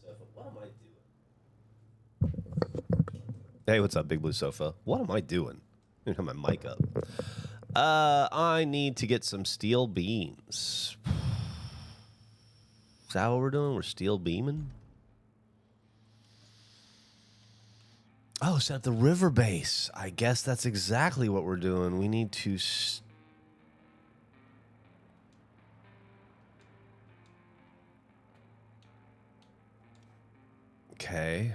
Sofa. What am I doing? Hey, what's up, Big Blue Sofa? What am I doing? Let me turn my mic up. I need to get some steel beams. Is that what we're doing? We're steel beaming? Oh, set up the river base. I guess that's exactly what we're doing. We need to... Okay.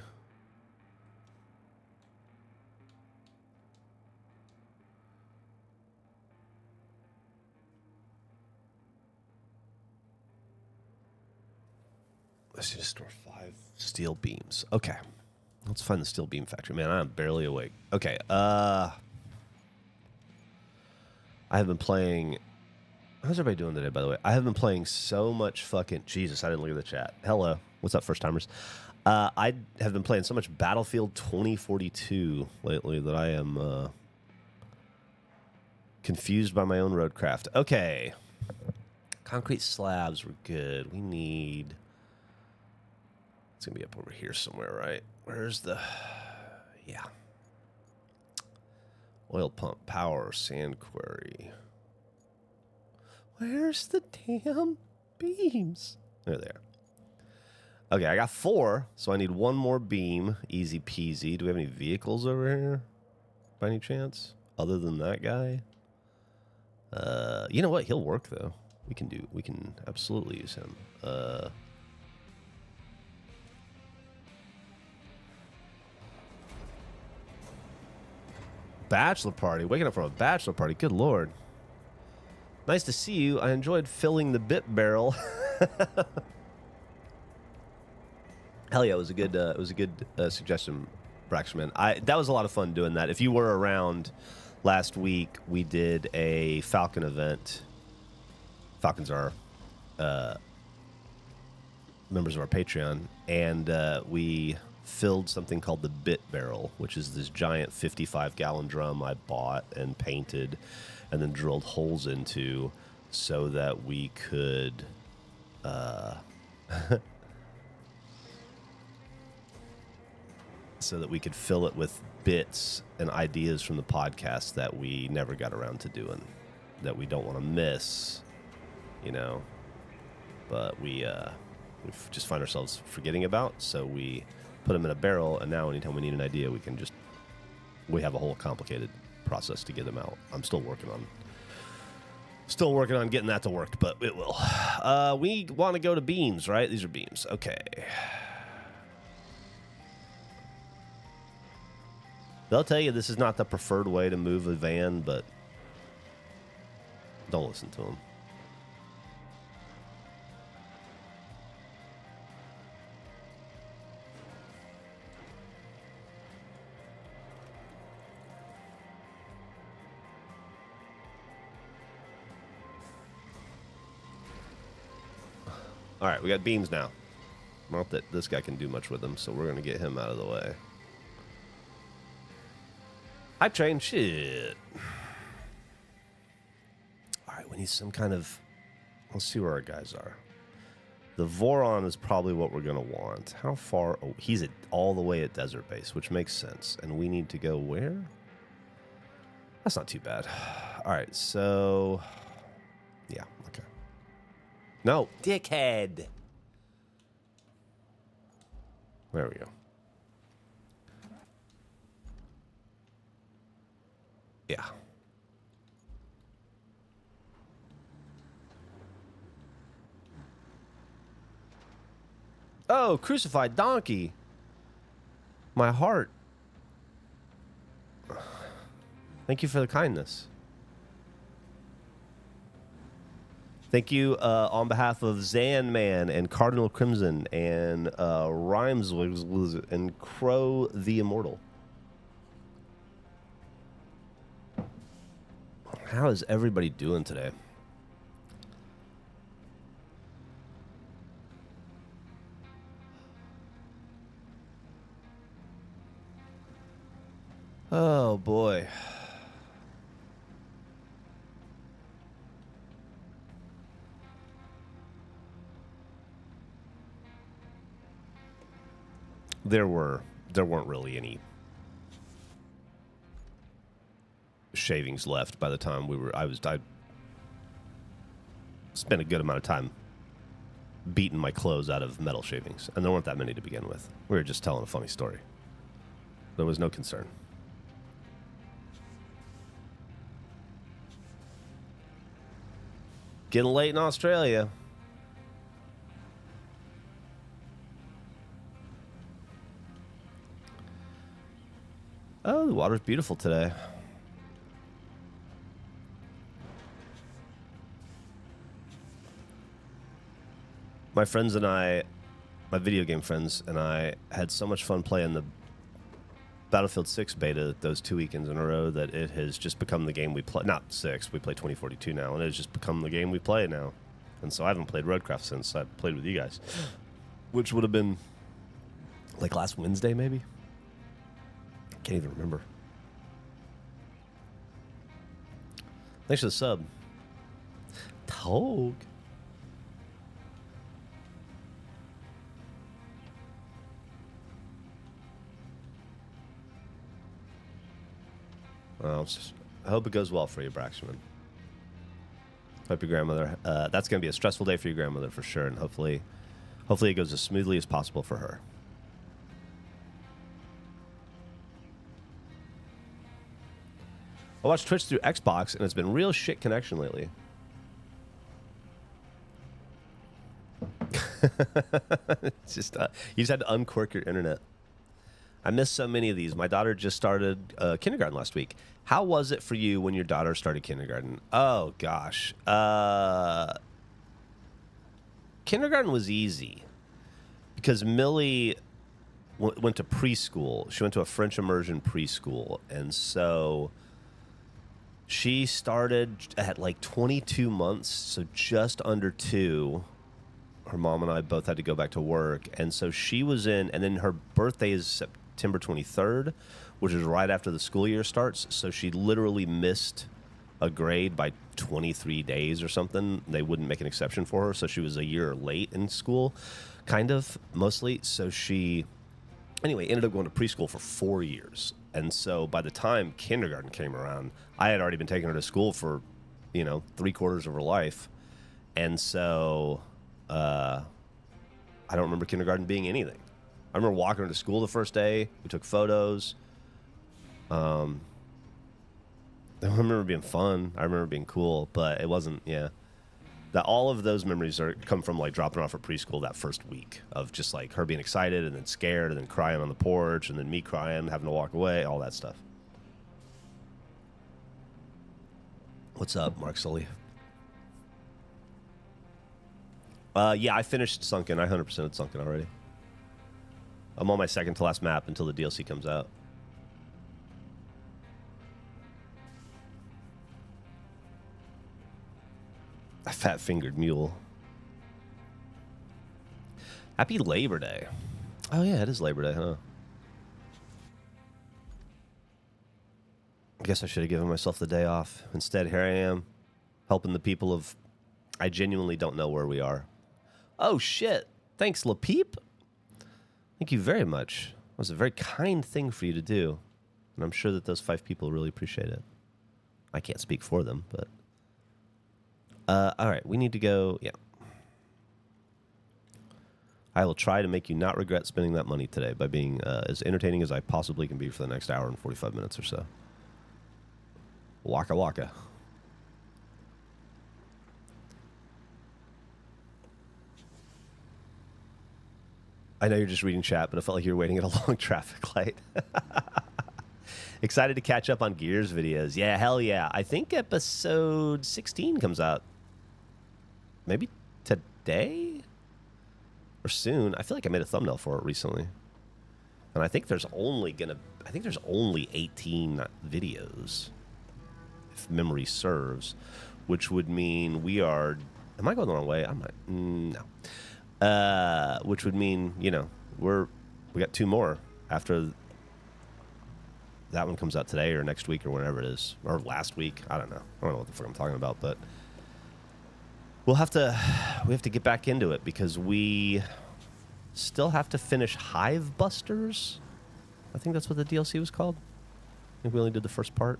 Let's just store 5 steel beams. Okay. Let's find the steel beam factory. Man, I'm barely awake. Okay. I have been playing... How's everybody doing today, by the way? I have been playing so much fucking... Jesus, I didn't look at the chat. Hello. What's up, first-timers? I have been playing so much Battlefield 2042 lately that I am confused by my own Roadcraft. Okay. Concrete slabs were good. We need... It's going to be up over here somewhere, right? Where's the... Yeah. Oil pump, power, sand quarry. Where's the damn beams? There they are. Okay, I got 4, so I need 1 more beam. Easy peasy. Do we have any vehicles over here? By any chance? Other than that guy? You know what? He'll work, though. We can absolutely use him. Bachelor party. Waking up from a bachelor party. Good lord. Nice to see you. I enjoyed filling the bit barrel. Hell yeah, it was a good suggestion, Braxman. That was a lot of fun doing that. If you were around last week, we did a Falcon event. Falcons are members of our Patreon, and we filled something called the bit barrel, which is this giant 55-gallon drum I bought and painted and then drilled holes into so that we could fill it with bits and ideas from the podcast that we never got around to doing, that we don't want to miss, you know, but we just find ourselves forgetting about, so we put them in a barrel, and now anytime we need an idea, we have a whole complicated process to get them out. I'm still working on getting that to work, but it will. We want to go to beams, right? These are beams. Okay. They'll tell you this is not the preferred way to move a van, but don't listen to them. All right, we got beams now. Not that this guy can do much with them, so we're going to get him out of the way. Hype train, shit. All right, we need some kind of... Let's see where our guys are. The Voron is probably what we're going to want. How far... Oh, he's all the way at Desert Base, which makes sense. And we need to go where? That's not too bad. All right, so... Yeah, okay. No, dickhead. There we go. Yeah. Oh, crucified donkey. My heart. Thank you for the kindness. Thank you on behalf of Zan Man and Cardinal Crimson and Rhymes and Crow the Immortal. How is everybody doing today? Oh boy. there weren't really any shavings left by the time I spent a good amount of time beating my clothes out of metal shavings, and there weren't that many to begin with. We were just telling a funny story. There was no concern. Getting late in Australia. Oh, the water's beautiful today. My friends and I, my video game friends and I, had so much fun playing the Battlefield 6 beta those 2 weekends in a row that it has just become the game we play. Not 6, we play 2042 now, and it has just become the game we play now. And so I haven't played Roadcraft since I played with you guys, which would have been like last Wednesday, maybe? Can't even remember. Thanks for the sub. Tog. Well, I hope it goes well for you, Braxman. Hope your grandmother. That's going to be a stressful day for your grandmother for sure, and hopefully it goes as smoothly as possible for her. I watch Twitch through Xbox, and it's been real shit connection lately. It's just you just had to uncork your internet. I missed so many of these. My daughter just started kindergarten last week. How was it for you when your daughter started kindergarten? Oh, gosh. Kindergarten was easy because Millie went to preschool. She went to a French immersion preschool. And so she started at like 22 months, so just under 2. Her mom and I both had to go back to work. And so she was in, and then her birthday is September 23rd, which is right after the school year starts. So she literally missed a grade by 23 days or something. They wouldn't make an exception for her. So she was a year late in school, kind of, mostly. So she, anyway, ended up going to preschool for 4 years. And so by the time kindergarten came around, I had already been taking her to school for, 3/4 of her life. And so I don't remember kindergarten being anything. I remember walking her to school the first day. We took photos. I remember being fun. I remember being cool, but it wasn't, That all of those memories come from like dropping her off at preschool that first week of just like her being excited and then scared and then crying on the porch and then me crying, having to walk away, all that stuff. What's up, Mark Sully? I finished Sunken. I 100%ed Sunken already. I'm on my second to last map until the DLC comes out. A fat-fingered mule. Happy Labor Day. Oh, yeah, it is Labor Day, huh? I guess I should have given myself the day off. Instead, here I am, helping the people of... I genuinely don't know where we are. Oh, shit. Thanks, LaPeep. Thank you very much. It was a very kind thing for you to do. And I'm sure that those 5 people really appreciate it. I can't speak for them, but... all right, we need to go... Yeah. I will try to make you not regret spending that money today by being as entertaining as I possibly can be for the next hour and 45 minutes or so. Waka waka. I know you're just reading chat, but it felt like you were waiting at a long traffic light. Excited to catch up on Gears videos. Yeah, hell yeah. I think episode 16 comes out maybe today or soon. I feel like I made a thumbnail for it recently. And I think there's only 18 videos, if memory serves, which would mean we are... Am I going the wrong way? I'm not... No. Which would mean, we got 2 more after that one comes out today or next week or whenever it is, or last week. I don't know what the fuck I'm talking about, but we have to get back into it because we still have to finish Hive Busters. I think that's what the DLC was called. I think we only did the first part.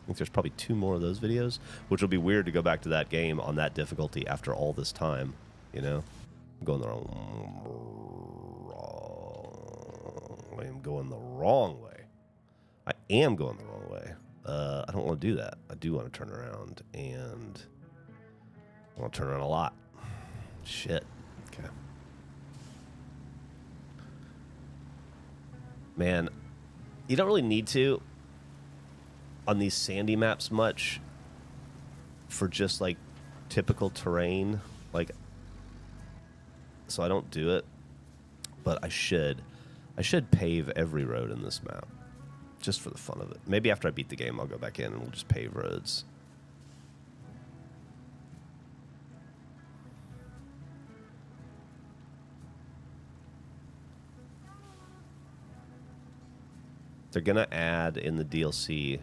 I think there's probably 2 more of those videos, which will be weird to go back to that game on that difficulty after all this time, you know? I'm going the wrong way. I'm going the wrong way. I am going the wrong way. I don't want to do that. I do want to turn around, and I want to turn around a lot. Shit. Okay. Man, you don't really need to on these sandy maps much for just like typical terrain, like, so I don't do it, but I should pave every road in this map just for the fun of it. Maybe after I beat the game I'll go back in and we'll just pave roads. They're gonna add in the DLC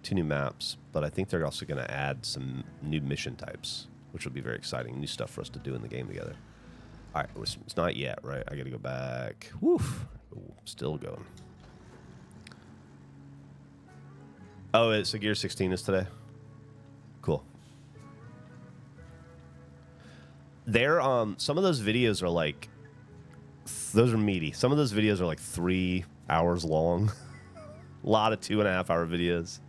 2 new maps, but I think they're also going to add some new mission types, which will be very exciting. New stuff for us to do in the game together. All right, it's not yet, right? I got to go back. Woof. Ooh, still going. Oh, so Gear 16 is today? Cool. There, some of those videos are like, those are meaty. Some of those videos are like 3 hours long. A lot of 2.5-hour videos.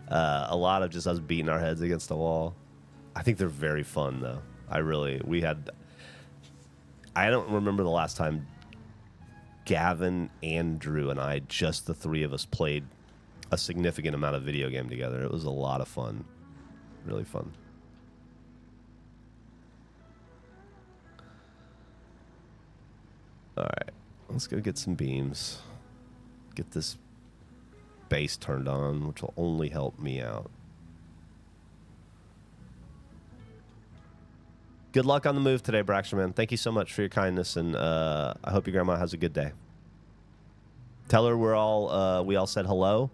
A lot of just us beating our heads against the wall. I think they're very fun, though. I don't remember the last time Gavin, Andrew, and I, just the 3 of us, played a significant amount of video game together. It was a lot of fun. Really fun. All right. Let's go get some beams. Get this base turned on, which will only help me out. Good luck on the move today, Braxterman. Thank you so much for your kindness, and I hope your grandma has a good day. Tell her we all said hello,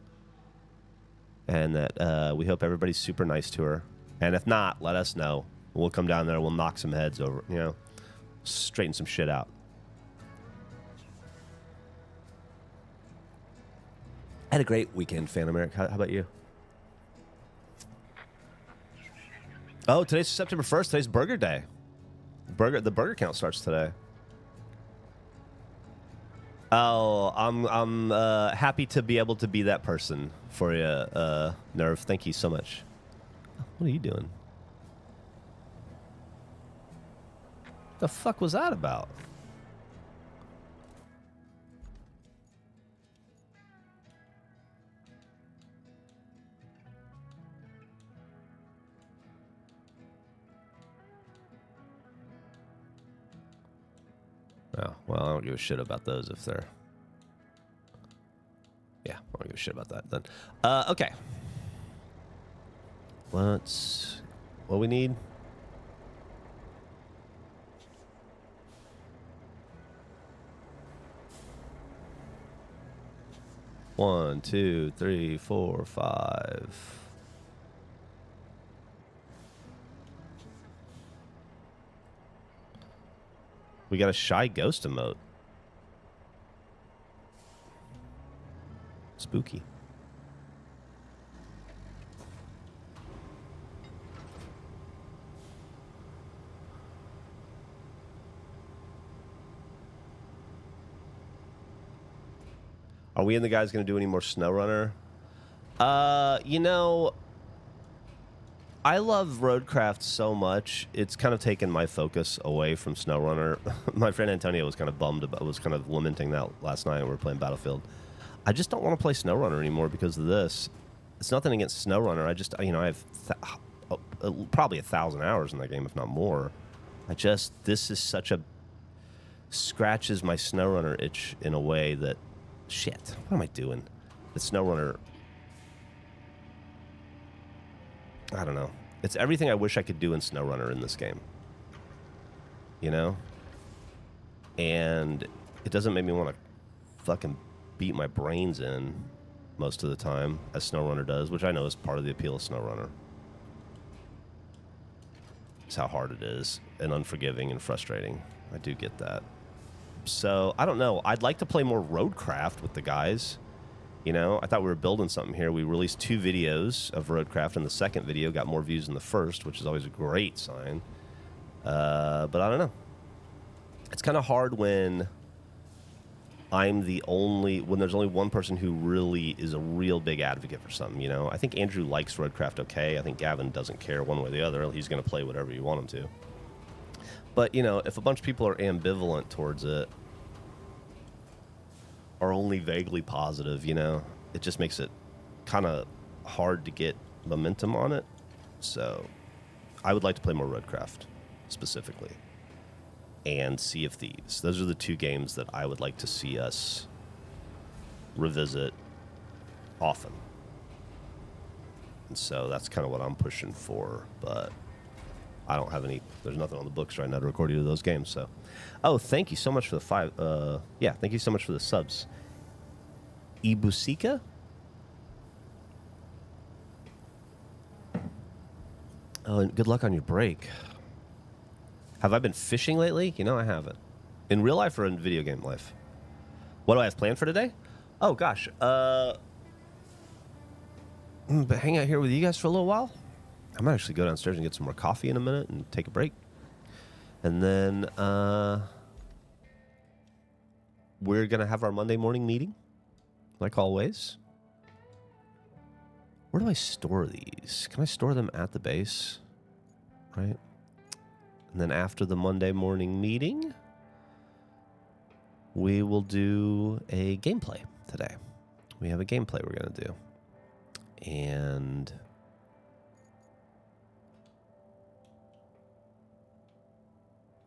and that we hope everybody's super nice to her. And if not, let us know. We'll come down there. We'll knock some heads over. You know, straighten some shit out. I had a great weekend, Phantom Eric. How about you? Oh, today's September 1st. Today's Burger Day. The burger count starts today. Oh, I'm happy to be able to be that person for you, Nerve. Thank you so much. What are you doing? The fuck was that about? Oh, well, I don't give a shit about those if they're... Yeah, I don't give a shit about that then. Okay. What we need? One, two, three, 4, 5. We got a Shy Ghost emote. Spooky. Are we and the guys going to do any more Snowrunner? You know, I love Roadcraft so much. It's kind of taken my focus away from Snowrunner. My friend Antonio was kind of bummed about, was kind of lamenting that last night when we were playing Battlefield. I just don't want to play Snowrunner anymore because of this. It's nothing against Snowrunner. I just, you know, I have probably 1,000 hours in that game, if not more. This is such a, scratches my Snowrunner itch in a way that, shit, what am I doing? The Snowrunner, I don't know. It's everything I wish I could do in Snowrunner in this game. You know? And it doesn't make me want to fucking beat my brains in most of the time, as Snowrunner does, which I know is part of the appeal of Snowrunner. is how hard it is, and unforgiving and frustrating. I do get that. So, I don't know. I'd like to play more Roadcraft with the guys. You know, I thought we were building something here. We released 2 videos of Roadcraft, and the second video got more views than the first, which is always a great sign. But I don't know. It's kind of hard when when there's only one person who really is a real big advocate for something, you know? I think Andrew likes Roadcraft okay. I think Gavin doesn't care one way or the other. He's going to play whatever you want him to. But, you know, if a bunch of people are ambivalent towards it, or only vaguely positive, you know, it just makes it kind of hard to get momentum on it. So I would like to play more Roadcraft, specifically. And Sea of Thieves. Those are the 2 games that I would like to see us revisit often. And so that's kind of what I'm pushing for, but I don't have there's nothing on the books right now to record either of those games, so. Oh, thank you so much for the 5, thank you so much for the subs. Ibusika? Oh, and good luck on your break. Have I been fishing lately? You know, I haven't. In real life or in video game life? What do I have planned for today? Oh, gosh. But hang out here with you guys for a little while. I might actually go downstairs and get some more coffee in a minute and take a break. And then we're going to have our Monday morning meeting, like always. Where do I store these? Can I store them at the base? Right? And then after the Monday morning meeting, we will do a gameplay today. We have a gameplay we're going to do. And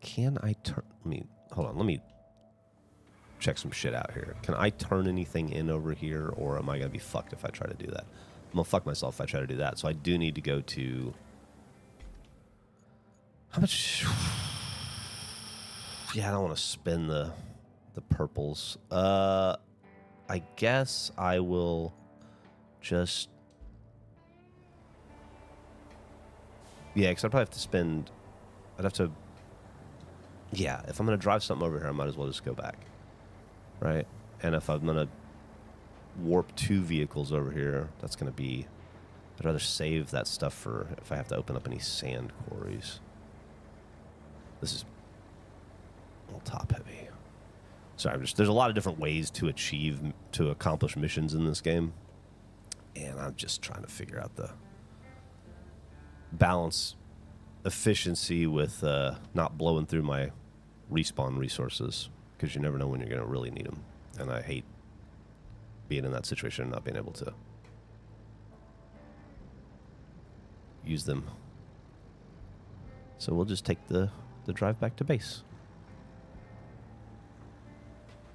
can I turn... hold on, let me check some shit out here. Can I turn anything in over here, or am I going to be fucked if I try to do that? I'm going to fuck myself if I try to do that. So I do need to go to... How much... Yeah, I don't want to spend the purples. I guess I will just... Yeah, because I'd probably have to spend... I'd have to... Yeah, if I'm going to drive something over here, I might as well just go back. Right? And if I'm going to warp 2 vehicles over here, that's going to be... I'd rather save that stuff for if I have to open up any sand quarries. This is a little top heavy. Sorry, there's a lot of different ways to accomplish missions in this game. And I'm just trying to figure out the balance efficiency with not blowing through my respawn resources, because you never know when you're going to really need them. And I hate being in that situation and not being able to use them. So we'll just take the drive back to base.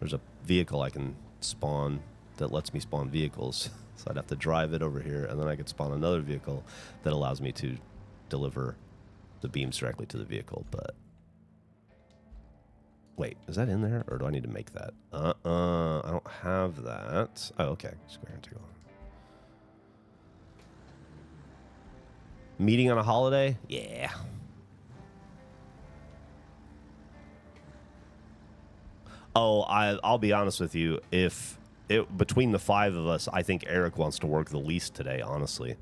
There's a vehicle I can spawn that lets me spawn vehicles. So I'd have to drive it over here, and then I could spawn another vehicle that allows me to deliver the beams directly to the vehicle. But wait, is that in there, or do I need to make that? I don't have that. Oh, okay. Let's go ahead and take a look. Meeting on a holiday? Yeah. Oh, I'll be honest with you. Between the 5 of us, I think Eric wants to work the least today, honestly.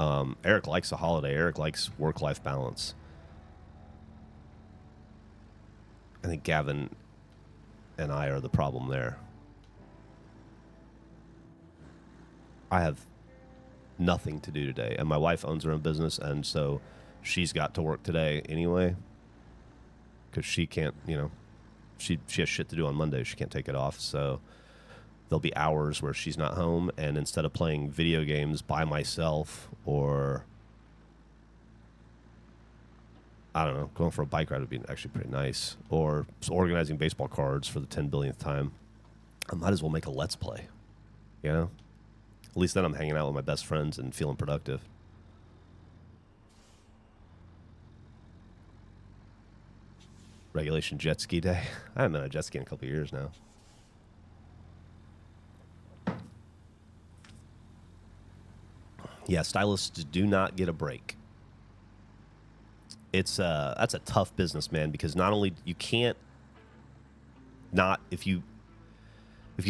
Eric likes a holiday. Eric likes work-life balance. I think Gavin and I are the problem there. I have nothing to do today, and my wife owns her own business, and so she's got to work today anyway, because she can't, she has shit to do on Monday. She can't take it off, so there'll be hours where she's not home, and instead of playing video games by myself, or I don't know, going for a bike ride would be actually pretty nice, or organizing baseball cards for the 10 billionth time, I might as well make a Let's Play, At least then I'm hanging out with my best friends and feeling productive. Regulation jet ski day. I haven't been on a jet ski in a couple of years now. Yeah, stylists do not get a break. that's a tough business, man, because not only you can't not if you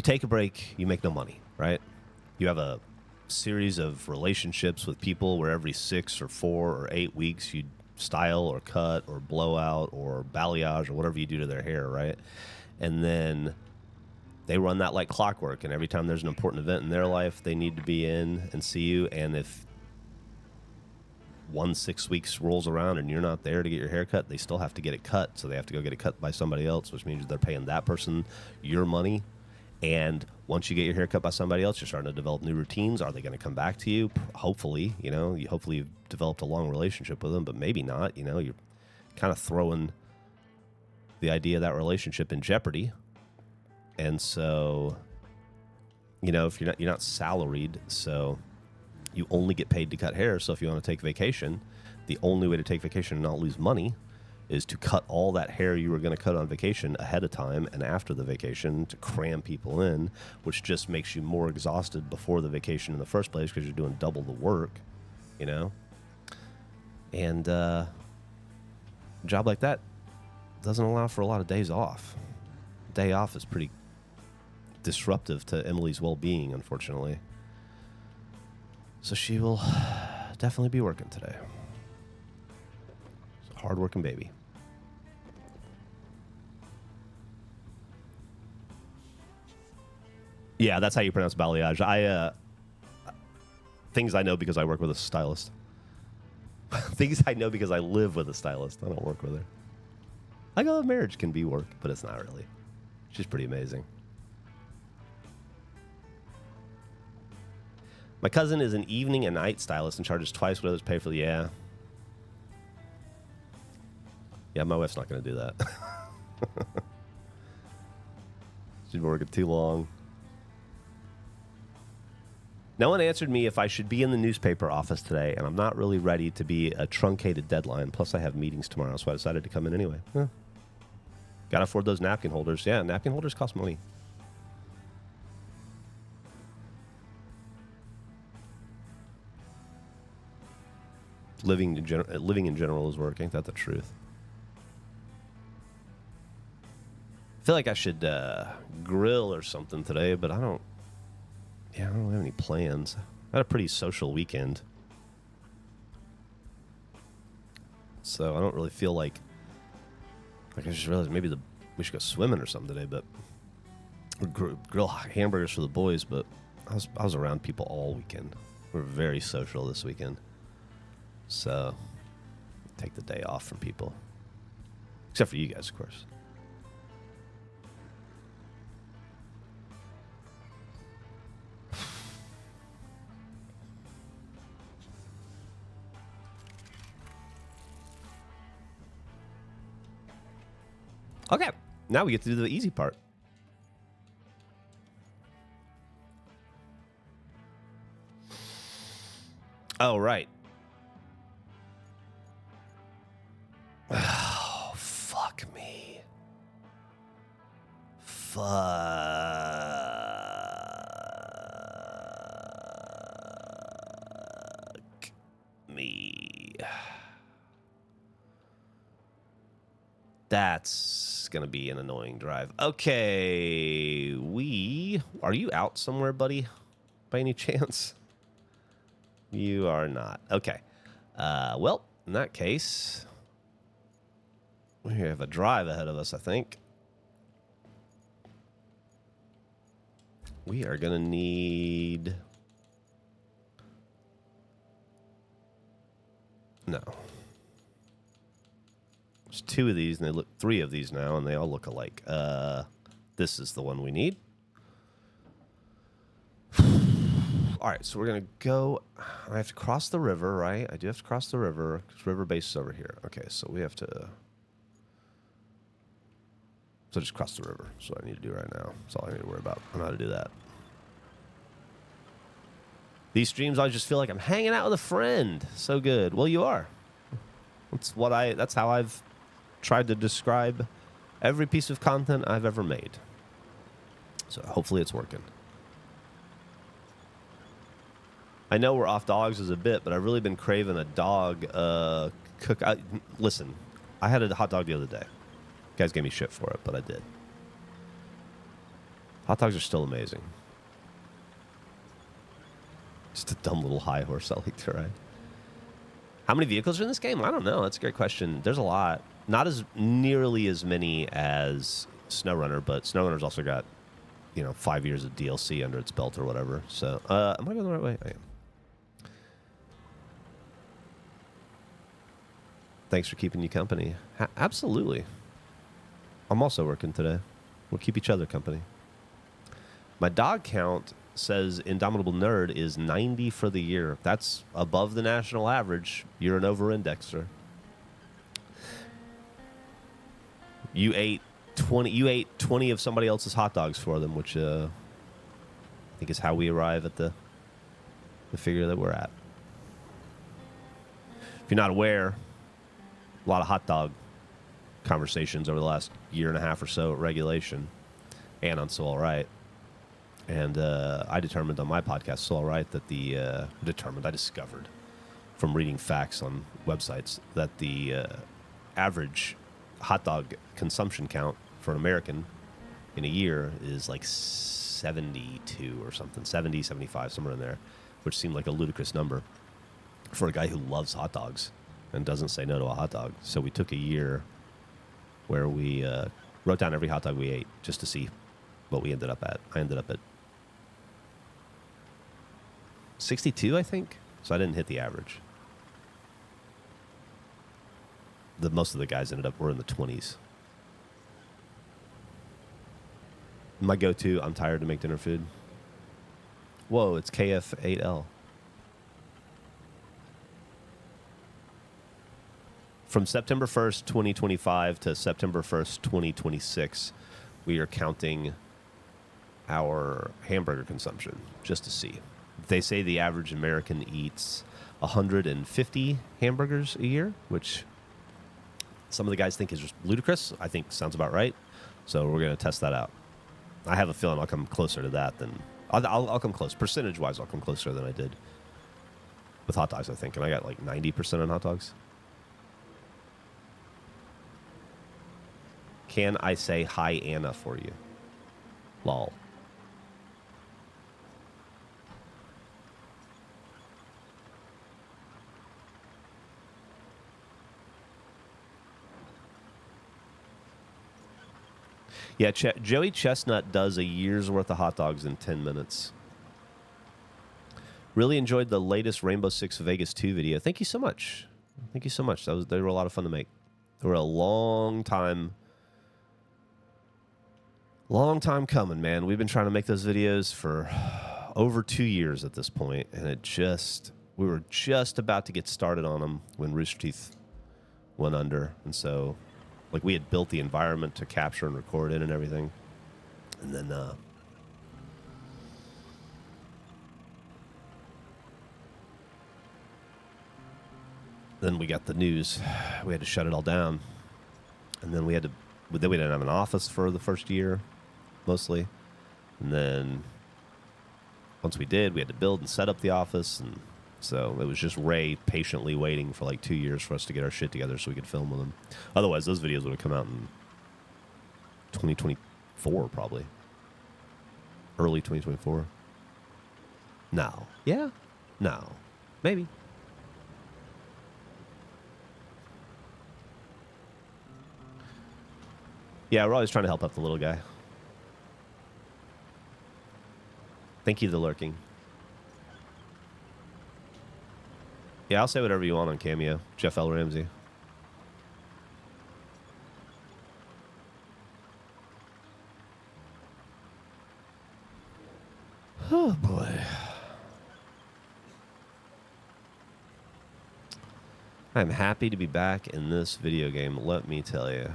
take a break, you make no money, right? You have a series of relationships with people where every 6 or 4 or 8 weeks you style or cut or blowout or balayage or whatever you do to their hair, right? And then they run that like clockwork, and every time there's an important event in their life, they need to be in and see you. And if 6 weeks rolls around and you're not there to get your hair cut, they still have to get it cut. So they have to go get it cut by somebody else, which means they're paying that person your money. And once you get your hair cut by somebody else, you're starting to develop new routines. Are they going to come back to you? Hopefully, hopefully you've developed a long relationship with them, but maybe not. You're kind of throwing the idea of that relationship in jeopardy. And so, if you're not salaried, so you only get paid to cut hair. So if you want to take vacation, the only way to take vacation and not lose money is to cut all that hair you were going to cut on vacation ahead of time and after the vacation to cram people in, which just makes you more exhausted before the vacation in the first place because you're doing double the work, And a job like that doesn't allow for a lot of days off. Day off is pretty disruptive to Emily's well-being, unfortunately. So she will definitely be working today. It's a hard-working baby. Yeah, that's how you pronounce balayage. Things I know because I work with a stylist. Things I know because I live with a stylist. I don't work with her. I go, marriage can be work, but it's not really. She's pretty amazing. My cousin is an evening and night stylist and charges twice what others pay for the... Yeah, my wife's not going to do that. She's working too long. No one answered me if I should be in the newspaper office today, and I'm not really ready to be a truncated deadline. Plus, I have meetings tomorrow, so I decided to come in anyway. Got to afford those napkin holders. Yeah, napkin holders cost money. Living in general is work. Ain't that the truth? I feel like I should grill or something today, but I don't really have any plans. I had a pretty social weekend, so I don't really feel like I just realized maybe we should go swimming or something today, but grill hamburgers for the boys. But I was around people all weekend. We were very social this weekend, so take the day off from people, except for you guys, of course. Okay, now we get to do the easy part. Oh, right. Oh, fuck me. Fuck me. That's going to be an annoying drive. Okay, are you out somewhere, buddy? By any chance? You are not. Okay. Well, in that case, we have a drive ahead of us, I think. We are going to need... No. There's 2 of these, and they look 3 of these now, and they all look alike. This is the one we need. All right, so we're going to go... I have to cross the river, right? I do have to cross the river, because river base is over here. Okay, so we have to... So just cross the river. That's what I need to do right now. That's all I need to worry about. I know how to do that. These streams, I just feel like I'm hanging out with a friend. So good. Well, you are. That's how I've tried to describe every piece of content I've ever made. So hopefully it's working. I know we're off dogs as a bit, but I've really been craving a dog cook. Listen, I had a hot dog the other day. You guys gave me shit for it, but I did. Hot dogs are still amazing. Just a dumb little high horse I like to ride. How many vehicles are in this game? I don't know. That's a great question. There's a lot. Not as nearly as many as Snowrunner, but Snowrunner's also got, 5 years of DLC under its belt or whatever. So, am I going the right way? I am. Thanks for keeping you company. Absolutely. I'm also working today. We'll keep each other company. My dog count says Indomitable Nerd is 90 for the year. That's above the national average. You're an over-indexer. You ate 20 of somebody else's hot dogs for them, which I think is how we arrive at the figure that we're at. If you're not aware, a lot of hot dog conversations over the last year and a half or so at Regulation and on So All Right. And I determined on my podcast, So All Right, that I discovered from reading facts on websites that the average hot dog consumption count for an American in a year is like 72 or something, 70, 75, somewhere in there, which seemed like a ludicrous number for a guy who loves hot dogs and doesn't say no to a hot dog. So we took a year where we wrote down every hot dog we ate just to see what we ended up at. I ended up at 62, I think. So I didn't hit the average. Most of the guys were in the 20s. My go-to, I'm tired to make dinner food. Whoa, it's KF8L. From September 1st, 2025 to September 1st, 2026, we are counting our hamburger consumption just to see. They say the average American eats 150 hamburgers a year, which some of the guys think is just ludicrous. I think sounds about right. So we're going to test that out. I have a feeling I'll come closer to that than... I'll come close. Percentage-wise, I'll come closer than I did with hot dogs, I think. And I got like 90% on hot dogs. Can I say hi, Anna, for you? Lol. Yeah, Joey Chestnut does a year's worth of hot dogs in 10 minutes. Really enjoyed the latest Rainbow Six Vegas 2 video. Thank you so much. Thank you so much. They were a lot of fun to make. They were a long time coming, man. We've been trying to make those videos for over 2 years at this point, and we were just about to get started on them when Rooster Teeth went under, and so like we had built the environment to capture and record it and everything, and then we got the news. We had to shut it all down, and then we didn't have an office for the first year, mostly, and then once we did, we had to build and set up the office, and so it was just Ray patiently waiting for like 2 years for us to get our shit together so we could film with him. Otherwise, those videos would have come out in 2024, probably. Early 2024. No. Yeah? No. Maybe. Yeah, we're always trying to help out the little guy. Thank you, the lurking. Yeah, I'll say whatever you want on Cameo. Geoff L. Ramsey. Oh, boy. I'm happy to be back in this video game, let me tell you.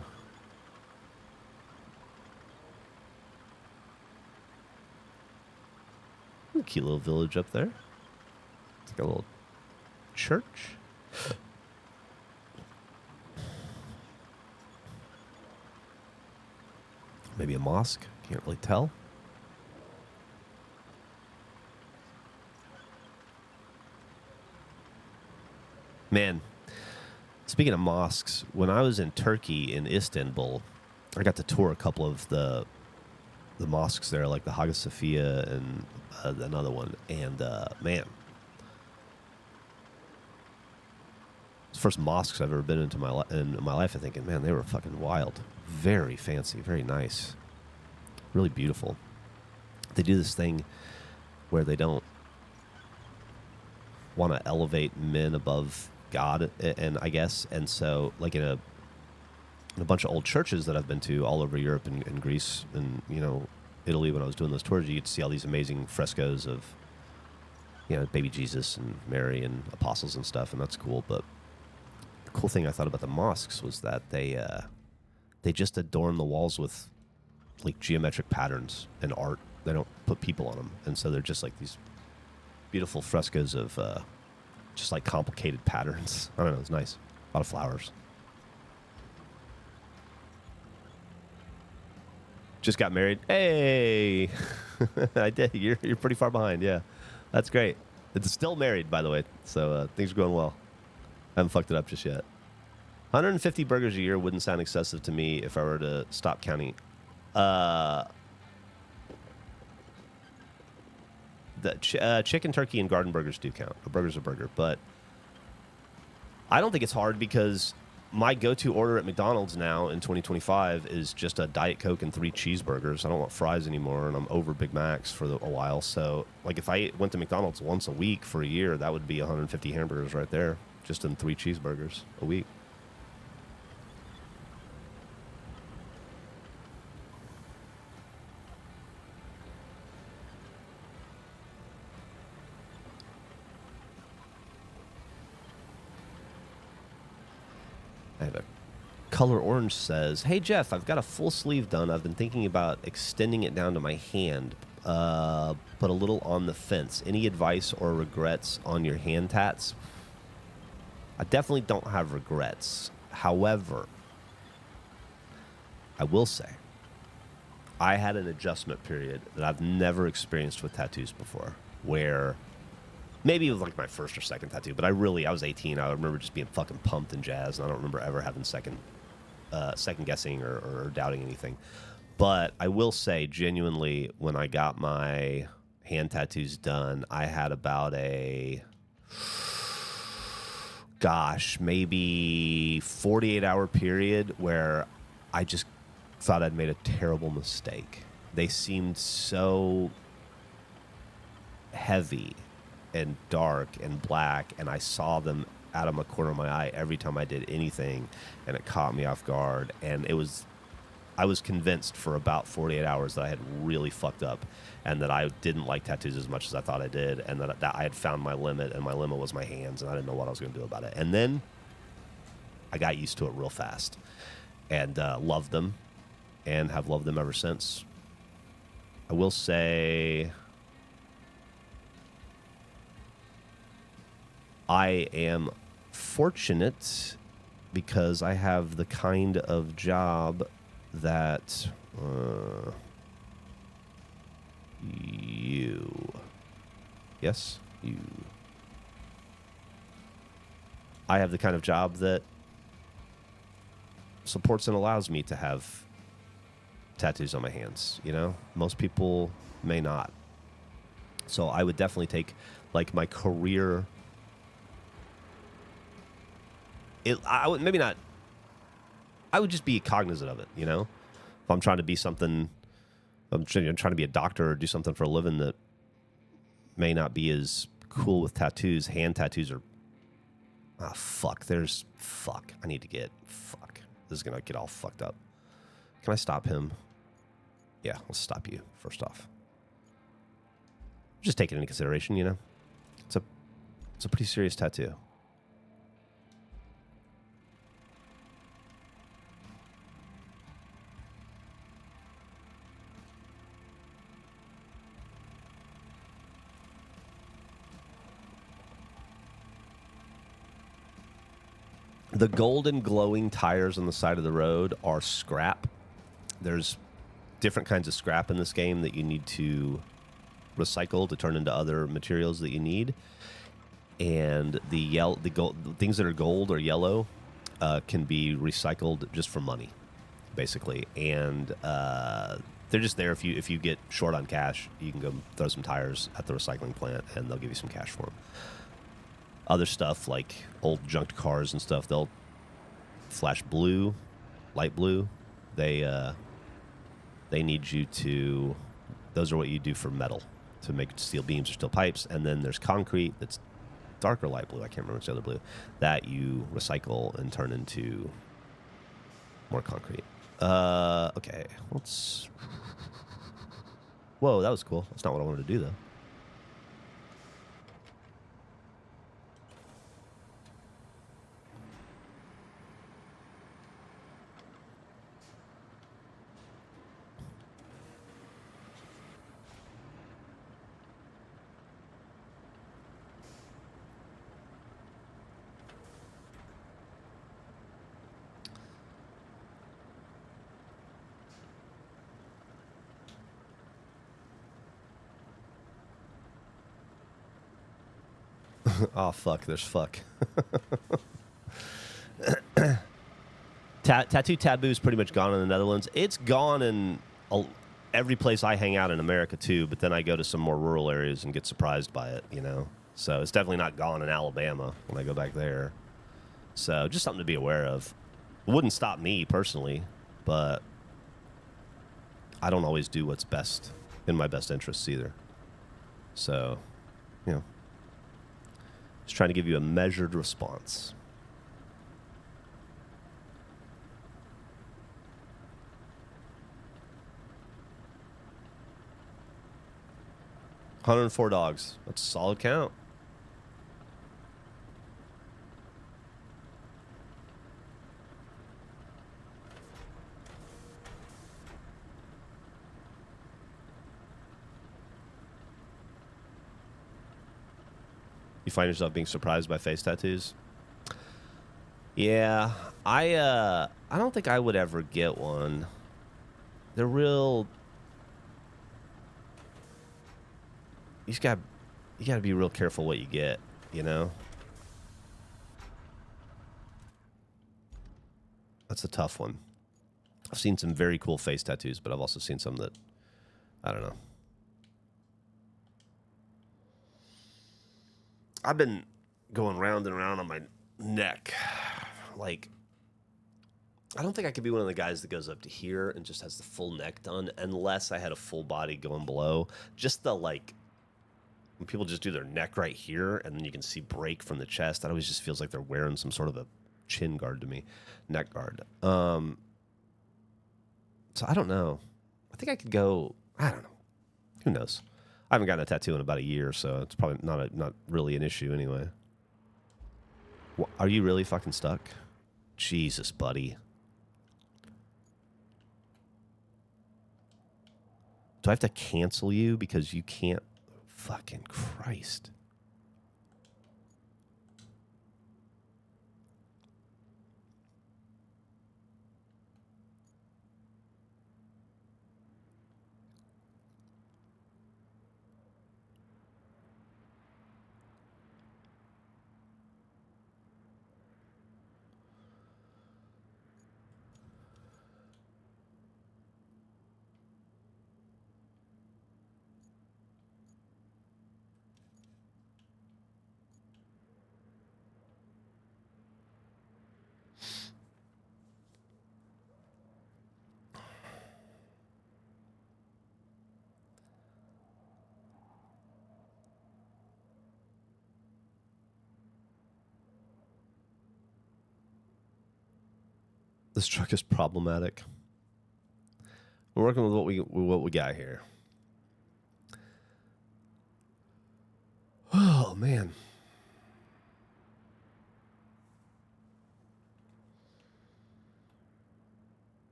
A cute little village up there. It's like a little church. Maybe a mosque. Can't really tell. Man, Speaking of mosques, when I was in Turkey in Istanbul, I got to tour a couple of the mosques there, like the Hagia Sophia and another one. And man, it's the first mosques I've ever been into in my life. I'm thinking, man, they were fucking wild, very fancy, very nice, really beautiful. They do this thing where they don't want to elevate men above God, and I guess, and so like in a bunch of old churches that I've been to all over Europe and Greece and Italy, when I was doing those tours, you get to see all these amazing frescoes of baby Jesus and Mary and apostles and stuff, and that's cool. But the cool thing I thought about the mosques was that they just adorn the walls with like geometric patterns and art. They don't put people on them, and so they're just like these beautiful frescoes of just like complicated patterns. I don't know, it's nice. A lot of flowers. Just got married. Hey, I did. You're pretty far behind. Yeah, that's great. It's still married, by the way. So things are going well. I haven't fucked it up just yet. 150 burgers a year wouldn't sound excessive to me if I were to stop counting. The chicken, turkey, and garden burgers do count. A burger's a burger, but I don't think it's hard because my go-to order at McDonald's now in 2025 is just a Diet Coke and 3 cheeseburgers. I don't want fries anymore, and I'm over Big Macs for a while. So, like, if I went to McDonald's once a week for a year, that would be 150 hamburgers right there, just in 3 cheeseburgers a week. I have a Color Orange says, "Hey Geoff, I've got a full sleeve done. I've been thinking about extending it down to my hand, but a little on the fence. Any advice or regrets on your hand tats?" I definitely don't have regrets. However, I will say, I had an adjustment period that I've never experienced with tattoos before, where maybe it was like my first or second tattoo, but I was 18. I remember just being fucking pumped and jazzed, and I don't remember ever having second guessing or doubting anything. But I will say, genuinely, when I got my hand tattoos done, I had about maybe 48-hour period where I just thought I'd made a terrible mistake. They seemed so heavy and dark and black, and I saw them out of my corner of my eye every time I did anything, and it caught me off guard. And I was convinced for about 48 hours that I had really fucked up, and that I didn't like tattoos as much as I thought I did, and that I had found my limit, and my limit was my hands, and I didn't know what I was going to do about it. And then I got used to it real fast, and loved them, and have loved them ever since. I will say, I am fortunate because I have the kind of job that I have the kind of job that supports and allows me to have tattoos on my hands. Most people may not. So I would definitely take like my career. I would maybe not. I would just be cognizant of it, If I'm trying to be something, I'm trying to be a doctor or do something for a living that may not be as cool with tattoos. Hand tattoos are. I need to get. This is gonna get all fucked up. Can I stop him? Yeah, I'll stop you first off. Just take it into consideration, It's a pretty serious tattoo. The golden glowing tires on the side of the road are scrap. There's different kinds of scrap in this game that you need to recycle to turn into other materials that you need. And the things that are gold or yellow, can be recycled just for money, basically, and they're just there if you get short on cash, you can go throw some tires at the recycling plant, and they'll give you some cash for them. Other stuff like old junked cars and stuff, they'll flash blue, light blue. They need you to. Those are what you do for metal to make steel beams or steel pipes, and then there's concrete that's darker light blue. I can't remember which other blue that you recycle and turn into more concrete. Okay, let's. Whoa, that was cool. That's not what I wanted to do though. Oh, fuck. There's fuck. Tattoo taboo is pretty much gone in the Netherlands. It's gone in every place I hang out in America, too, but then I go to some more rural areas and get surprised by it, you know? So it's definitely not gone in Alabama when I go back there. So just something to be aware of. It wouldn't stop me, personally, but I don't always do what's best in my best interests, either. So, you know. Just trying to give you a measured response. $104 dogs. That's a solid count. You find yourself being surprised by face tattoos? Yeah, I don't think I would ever get one. They're real. You got to be real careful what you get, you know? That's a tough one. I've seen some very cool face tattoos, but I've also seen some that I don't know. I've been going round and round on my neck. Like, I don't think I could be one of the guys that goes up to here and just has the full neck done unless I had a full body going below. Just the, like, when people just do their neck right here and then you can see break from the chest, that always just feels like they're wearing some sort of a chin guard to me, neck guard. So I don't know. I think I could go, I don't know. Who knows? I haven't gotten a tattoo in about a year, so it's probably not really an issue anyway. Are you really fucking stuck? Jesus, buddy. Do I have to cancel you because you can't? Fucking Christ. This truck is problematic. We're working with what we got here. Oh man.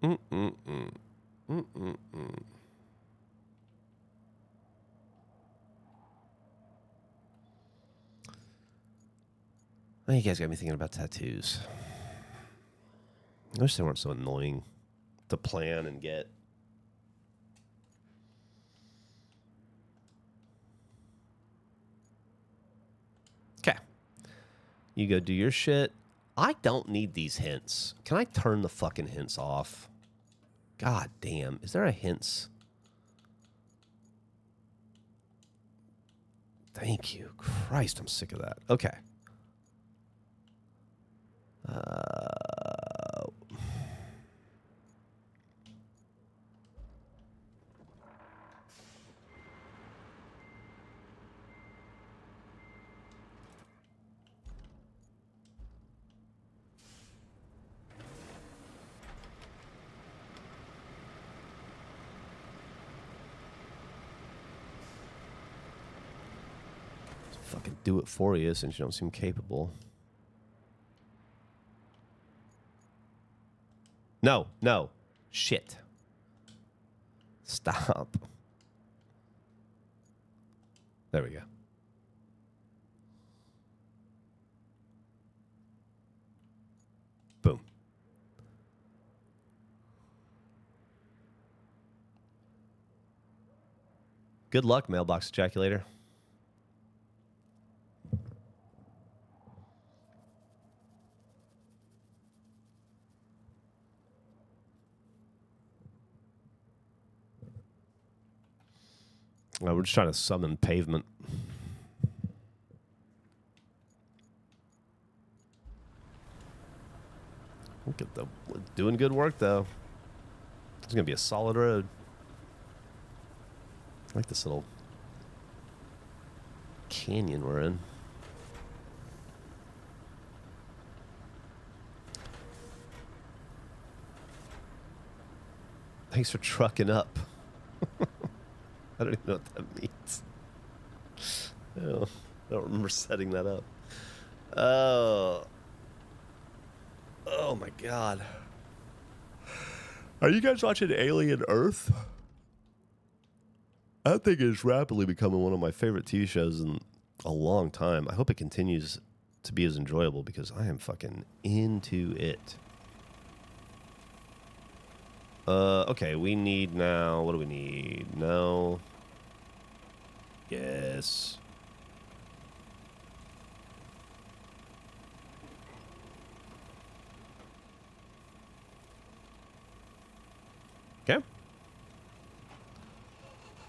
Mm-mm-mm. Mm-mm-mm. Oh, you guys got me thinking about tattoos. I wish they weren't so annoying to plan and get. Okay. You go do your shit. I don't need these hints. Can I turn the fucking hints off? God damn. Is there a hints? Thank you. Christ, I'm sick of that. Okay. Fucking do it for you since you don't seem capable. No, no. Shit. Stop. There we go. Boom. Good luck, mailbox ejaculator. We're just trying to summon pavement. Look at the doing good work though. It's gonna be a solid road. I like this little canyon we're in. Thanks for trucking up. I don't even know what that means. Oh, I don't remember setting that up. Oh my God. Are you guys watching Alien Earth? I think it's rapidly becoming one of my favorite TV shows in a long time. I hope it continues to be as enjoyable because I am fucking into it. Okay, we need now. What do we need? No. Yes. Okay.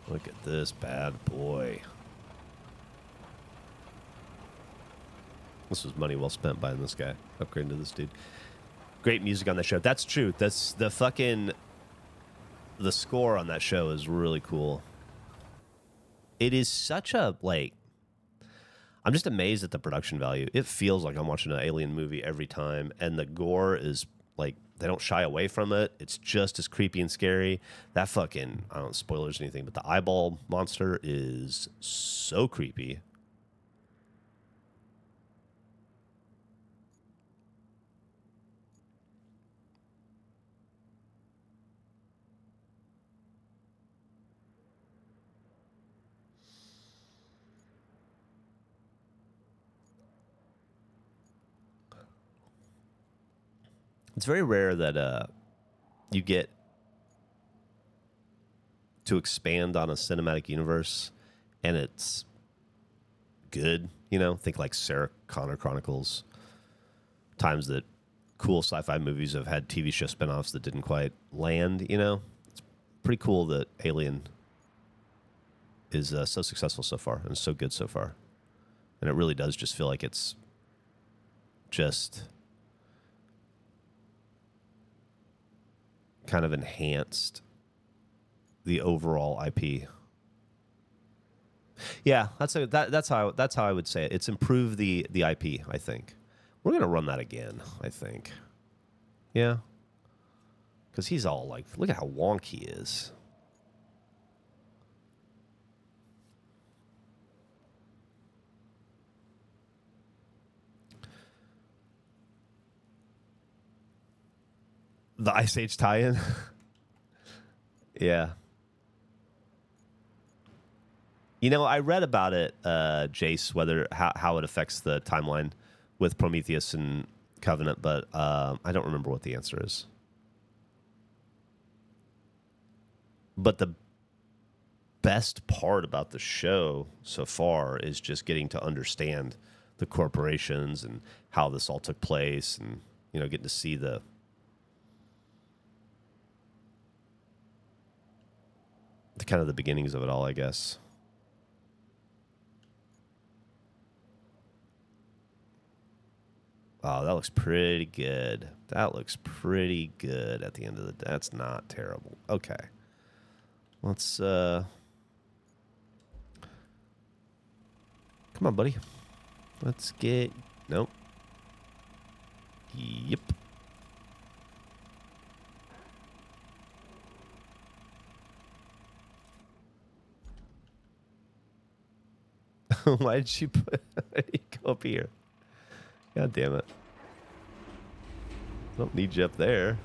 Look at this bad boy. This was money well spent buying this guy. Upgrading to this dude. Great music on that show. That's true. That's the fucking... The score on that show is really cool. It is such a, like... I'm just amazed at the production value. It feels like I'm watching an alien movie every time, and the gore is, like, they don't shy away from it. It's just as creepy and scary. That fucking, I don't know, spoilers or anything, but the eyeball monster is so creepy. It's very rare that you get to expand on a cinematic universe and it's good, you know? Think like Sarah Connor Chronicles. Times that cool sci-fi movies have had TV show spinoffs that didn't quite land, you know? It's pretty cool that Alien is so successful so far and so good so far. And it really does just feel like it's just kind of enhanced the overall IP. Yeah, that's how I would say it. It's improved the IP, I think. We're gonna run that again, I think. Yeah, because he's all like, look at how wonky he is. The Ice Age tie-in. Yeah. You know, I read about it, Jace, how it affects the timeline with Prometheus and Covenant, but I don't remember what the answer is. But the best part about the show so far is just getting to understand the corporations and how this all took place, and getting to see the kind of the beginnings of it all, I guess. Oh, that looks pretty good. That looks pretty good at the end of the day. That's not terrible. Okay. Let's, come on, buddy. Let's get, nope. Yep. Why did you go up here? God damn it. I don't need you up there.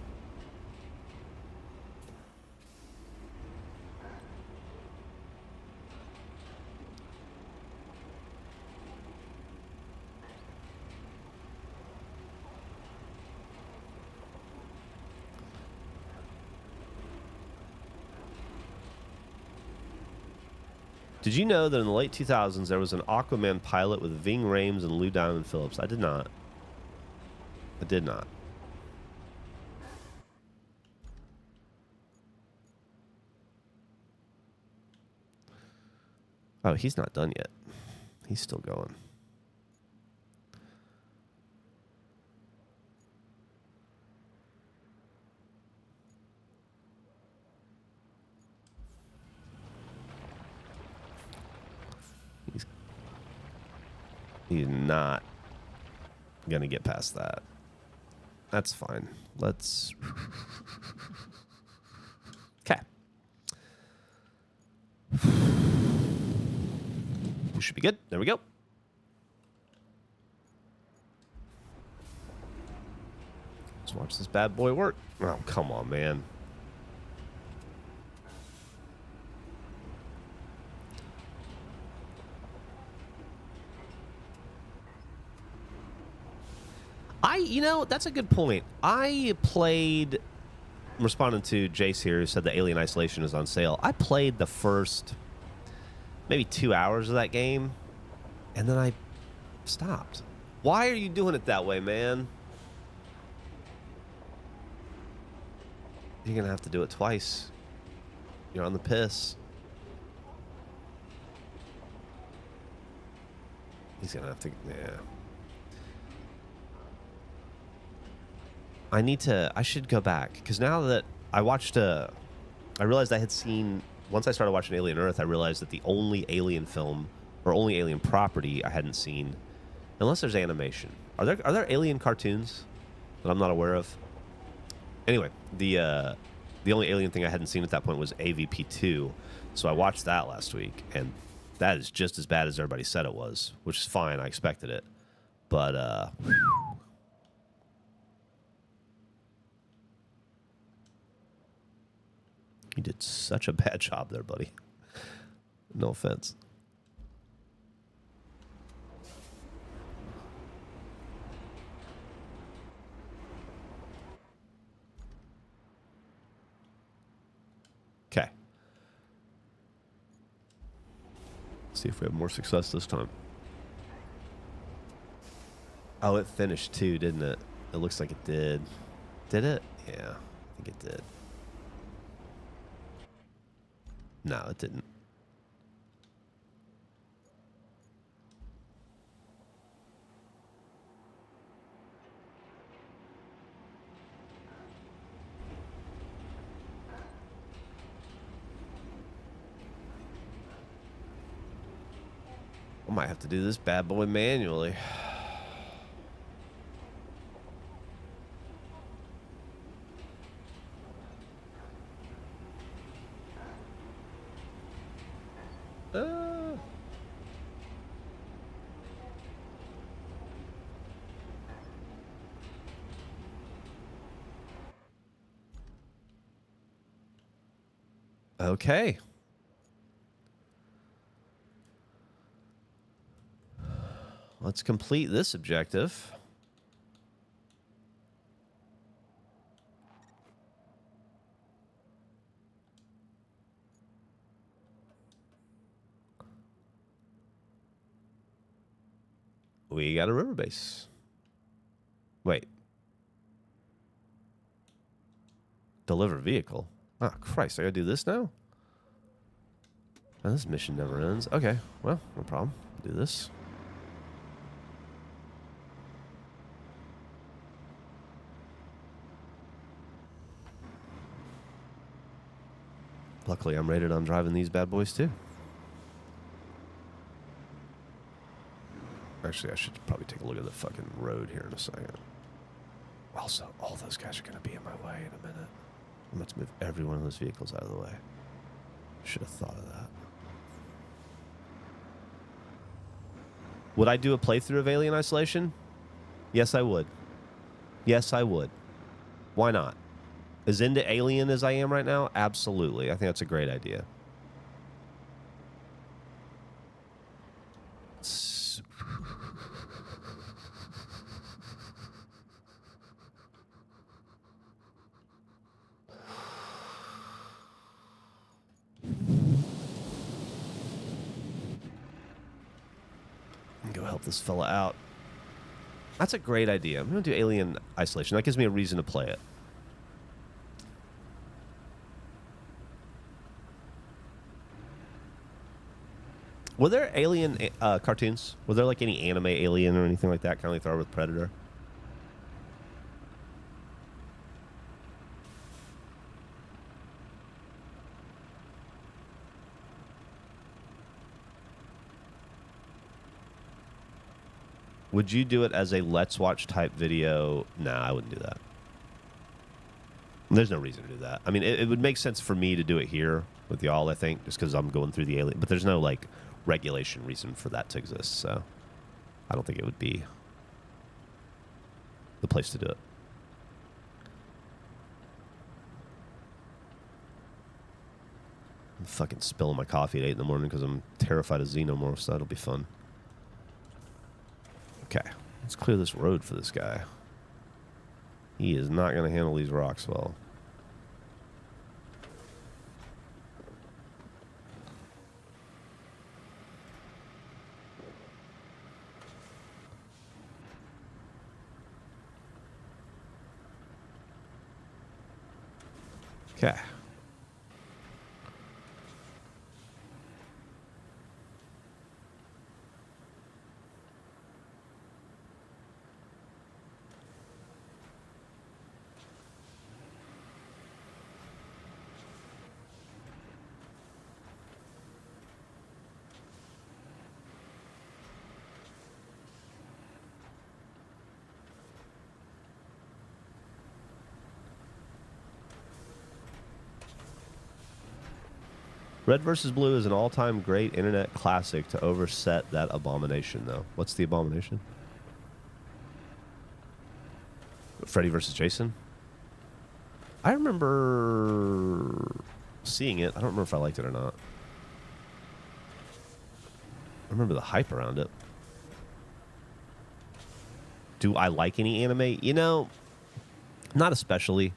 Did you know that in the late 2000s there was an Aquaman pilot with Ving Rhames and Lou Diamond Phillips? I did not. I did not. Oh, he's not done yet. He's still going. He's not going to get past that. That's fine. Let's... Okay. We should be good. There we go. Let's watch this bad boy work. Oh, come on, man. That's a good point. I played, responding to Jace here, who said the Alien Isolation is on sale. I played the first maybe 2 hours of that game, and then I stopped. Why are you doing it that way, man? You're going to have to do it twice. You're on the piss. He's going to have to, yeah. I should go back, because now that I watched, I realized I had seen, once I started watching Alien Earth, I realized that the only Alien film, or only Alien property I hadn't seen, unless there's animation. Are there Alien cartoons that I'm not aware of? Anyway, the only Alien thing I hadn't seen at that point was AVP2, so I watched that last week, and that is just as bad as everybody said it was, which is fine. I expected it. But, you did such a bad job there, buddy. No offense. Okay. See if we have more success this time. Oh, it finished too, didn't it? It looks like it did. Did it? Yeah, I think it did. No, it didn't. I might have to do this bad boy manually. Okay. let's complete this objective. We got a river base. Wait. Deliver vehicle. Oh, Christ. I gotta do this now? Oh, this mission never ends. Okay. Well, no problem. Do this. Luckily, I'm rated on driving these bad boys, too. Actually, I should probably take a look at the fucking road here in a second. Also, all those guys are going to be in my way in a minute. I'm about to move every one of those vehicles out of the way. Should have thought of that. Would I do a playthrough of Alien Isolation? Yes, I would. Yes, I would. Why not? As into Alien as I am right now? Absolutely. I think that's a great idea. Go help this fella out. That's a great idea. I'm going to do Alien Isolation. That gives me a reason to play it. Were there Alien cartoons? Was there like any anime Alien or anything like that? Kind of like they are with Predator? Would you do it as a Let's Watch type video? Nah, I wouldn't do that. There's no reason to do that. I mean, it would make sense for me to do it here with y'all, I think, just because I'm going through the Alien. But there's no, like, regulation reason for that to exist, so I don't think it would be the place to do it. I'm fucking spilling my coffee at 8 in the morning because I'm terrified of xenomorphs, so that'll be fun. Okay, let's clear this road for this guy. He is not going to handle these rocks well. Okay. Red vs. Blue is an all-time great internet classic to overset that abomination, though. What's the abomination? Freddy vs. Jason? I remember seeing it. I don't remember if I liked it or not. I remember the hype around it. Do I like any anime? You know, not especially.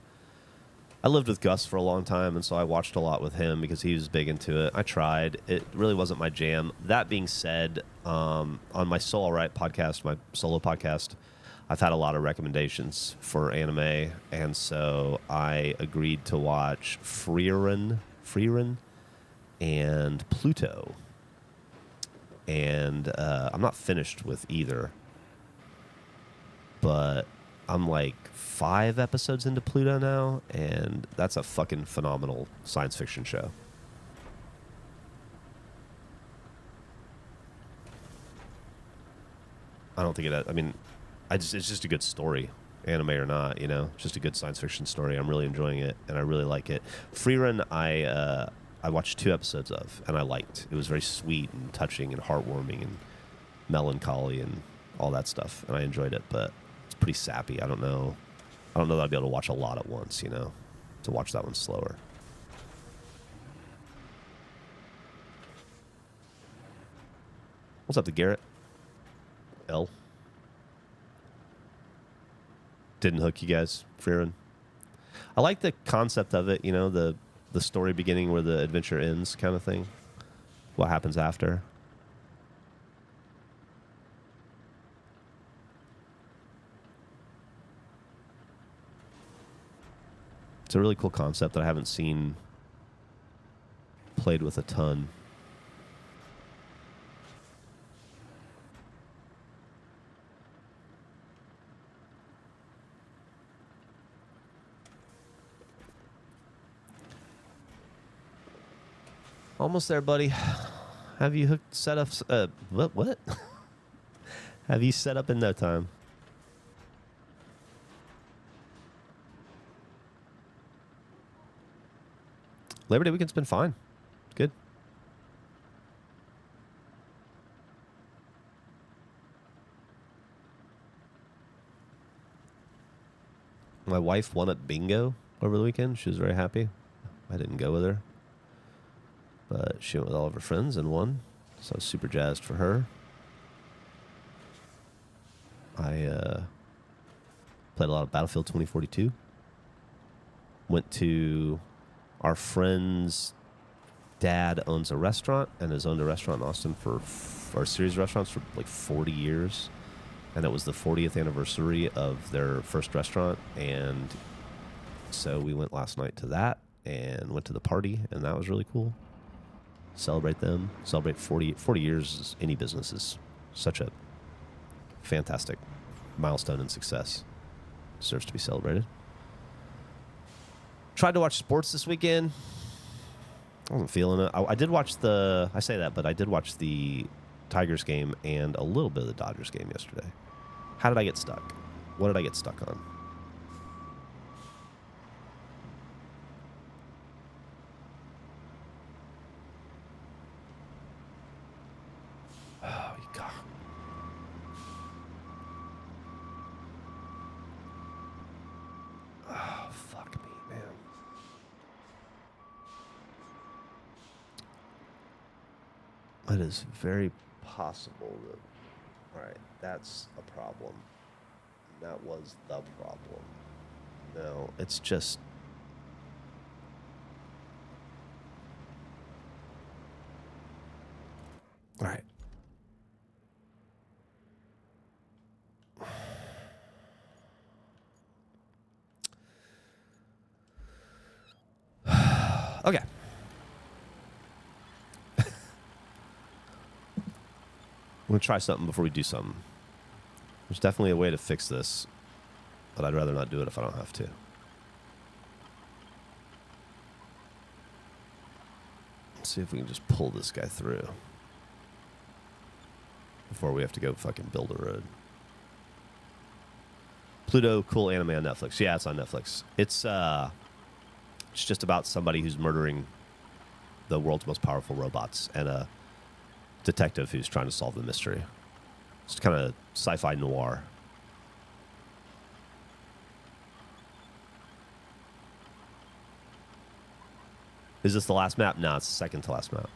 I lived with Gus for a long time, and so I watched a lot with him because he was big into it. I tried. It really wasn't my jam. That being said, on my Soul Alright podcast, my solo podcast, I've had a lot of recommendations for anime, and so I agreed to watch Frieren and Pluto. And I'm not finished with either, but I'm like 5 episodes into Pluto now, and that's a fucking phenomenal science fiction show. I don't think it. I mean, it's just a good story, anime or not. You know, it's just a good science fiction story. I'm really enjoying it, and I really like it. Freerun, I watched 2 episodes of, and I liked. It was very sweet and touching and heartwarming and melancholy and all that stuff, and I enjoyed it. But it's pretty sappy. I don't know that I'd be able to watch a lot at once, you know, to watch that one slower. What's up to Garrett? L. Didn't hook you guys, Fearin. I like the concept of it, you know, the story beginning where the adventure ends kind of thing. What happens after. It's a really cool concept that I haven't seen played with a ton. Almost there, buddy. Have you hooked set up? What? Have you set up in no time? Labor Day weekend's been fine. Good. My wife won at bingo over the weekend. She was very happy. I didn't go with her, but she went with all of her friends and won. So I was super jazzed for her. I played a lot of Battlefield 2042. Went to our friend's dad owns a restaurant and has owned a restaurant in Austin for our series of restaurants for like 40 years. And it was the 40th anniversary of their first restaurant. And so we went last night to that and went to the party, and that was really cool. Celebrate them. Celebrate 40 years as any business is such a fantastic milestone and success. Deserves to be celebrated. Tried to watch sports this weekend. I wasn't feeling it. I did watch I say that, but I did watch the Tigers game and a little bit of the Dodgers game yesterday. How did I get stuck? What did I get stuck on? Oh, you God. Oh, fuck me, man. It is very possible that... All right, that's a problem. That was the problem. No, it's just... All right. Okay. I'm going to try something before we do something. There's definitely a way to fix this, but I'd rather not do it if I don't have to. Let's see if we can just pull this guy through before we have to go fucking build a road. Pluto, cool anime on Netflix. Yeah, it's on Netflix. It's just about somebody who's murdering the world's most powerful robots and a detective who's trying to solve the mystery. It's kind of sci-fi noir. Is this the last map? No, it's the second to last map.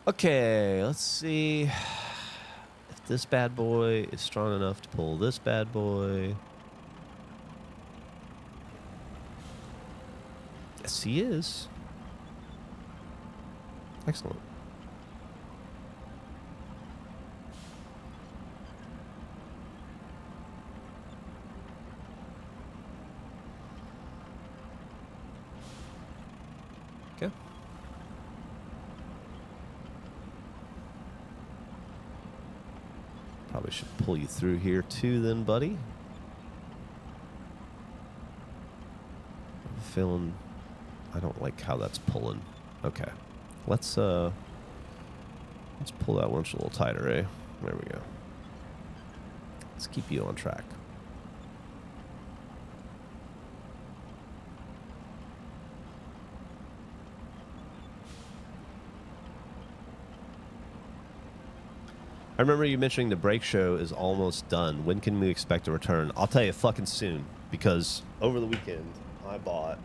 Okay, let's see if this bad boy is strong enough to pull this bad boy. Yes, he is. Excellent. Okay. Probably should pull you through here too then, buddy. I'm feeling... I don't like how that's pulling. Okay. Let's pull that one a little tighter, eh? There we go. Let's keep you on track. I remember you mentioning the break show is almost done. When can we expect a return? I'll tell you fucking soon, because over the weekend I bought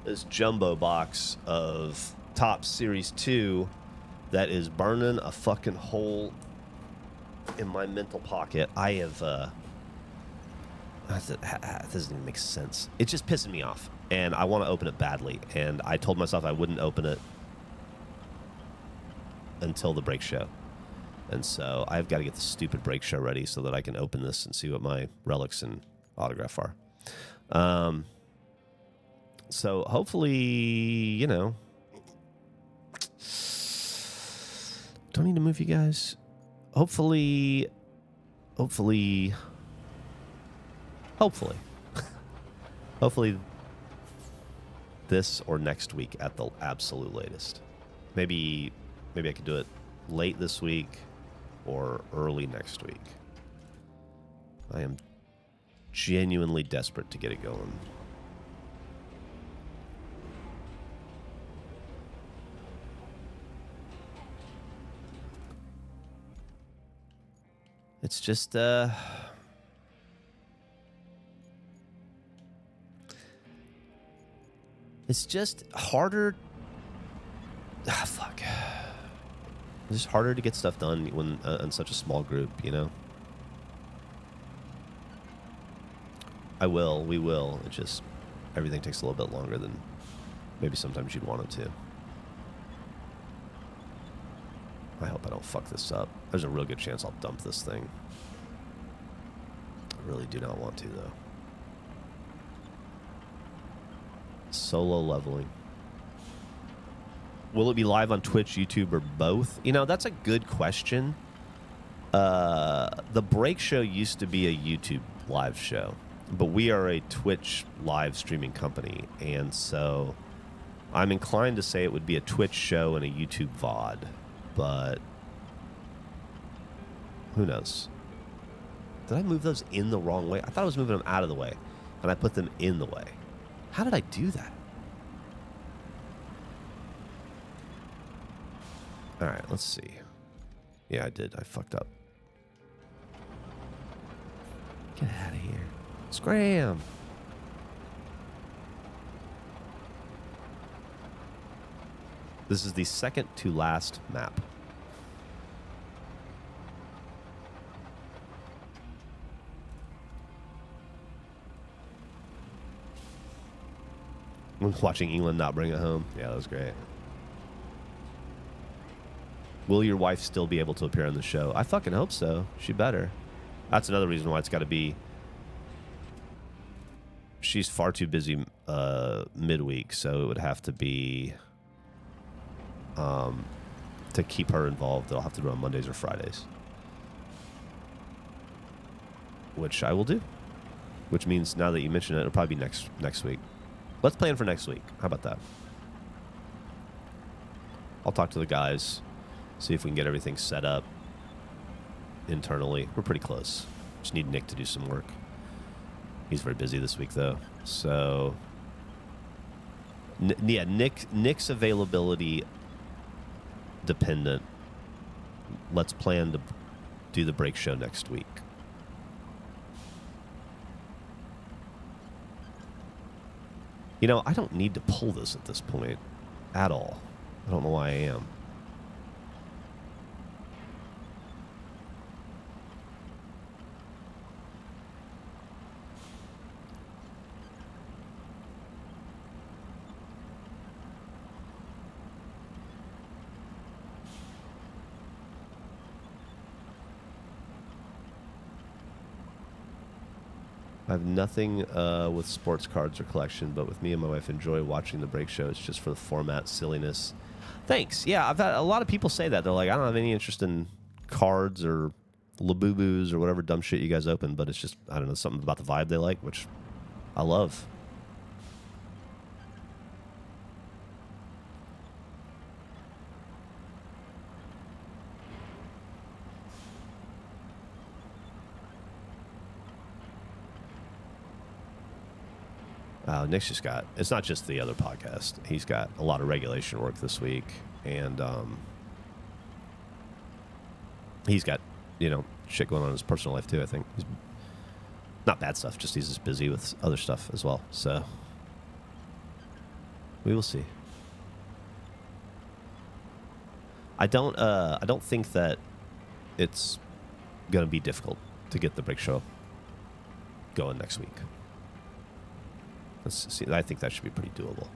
this jumbo box of Top Series 2 that is burning a fucking hole in my mental pocket. I have, that doesn't even make sense. It's just pissing me off, and I want to open it badly, and I told myself I wouldn't open it until the break show. And so I've got to get the stupid break show ready so that I can open this and see what my relics and autograph are. So hopefully, you know, don't need to move you guys. Hopefully, hopefully this or next week at the absolute latest. Maybe I could do it late this week or early next week. I am genuinely desperate to get it going. It's just, it's just harder. Fuck. It's just harder to get stuff done when in such a small group, you know? We will. It just, everything takes a little bit longer than maybe sometimes you'd want it to. I hope I don't fuck this up. There's a real good chance I'll dump this thing. I really do not want to, though. Solo leveling. Will it be live on Twitch, YouTube, or both? You know, that's a good question. The break show used to be a YouTube live show, but we are a Twitch live streaming company, and so I'm inclined to say it would be a Twitch show and a YouTube VOD, but who knows? Did I move those in the wrong way? I thought I was moving them out of the way, and I put them in the way. How did I do that? All right, let's see. Yeah, I did. I fucked up. Get out of here. Scram. This is the second to last map. Watching England not bring it home. Yeah, that was great. Will your wife still be able to appear on the show? I fucking hope so. She better. That's another reason why it's got to be... She's far too busy midweek, so it would have to be... to keep her involved, I'll have to do it on Mondays or Fridays. Which I will do. Which means, now that you mention it, it'll probably be next week. Let's plan for next week. How about that? I'll talk to the guys, see if we can get everything set up internally. We're pretty close. Just need Nick to do some work. He's very busy this week, though. So, yeah, Nick's availability dependent. Let's plan to do the break show next week. You know, I don't need to pull this at this point at all. I don't know why I am. I have nothing with sports cards or collection, but with me and my wife enjoy watching the break shows just for the format silliness. Thanks. Yeah, I've had a lot of people say that. They're like, I don't have any interest in cards or Labubus or whatever dumb shit you guys open, but it's just, I don't know, something about the vibe they like, which I love. Nick's just got, it's not just the other podcast. He's got a lot of regulation work this week. And He's got, shit going on in his personal life too, I think. He's not bad stuff, just he's just busy with other stuff as well. So we will see. I don't think that it's going to be difficult to get the brick show going next week. Let's see. I think that should be pretty doable.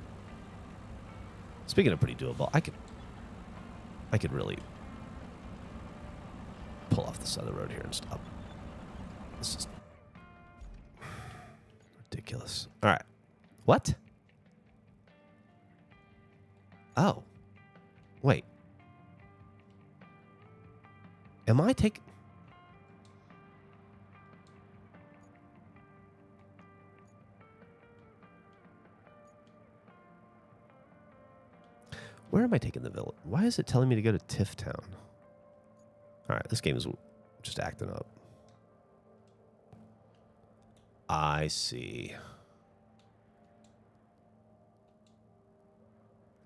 Speaking of pretty doable, I could really pull off the side of the road here and stop. This is ridiculous. All right. What? Oh. Wait. Am I taking... Where am I taking the village? Why is it telling me to go to Tiff Town? All right, this game is just acting up. I see.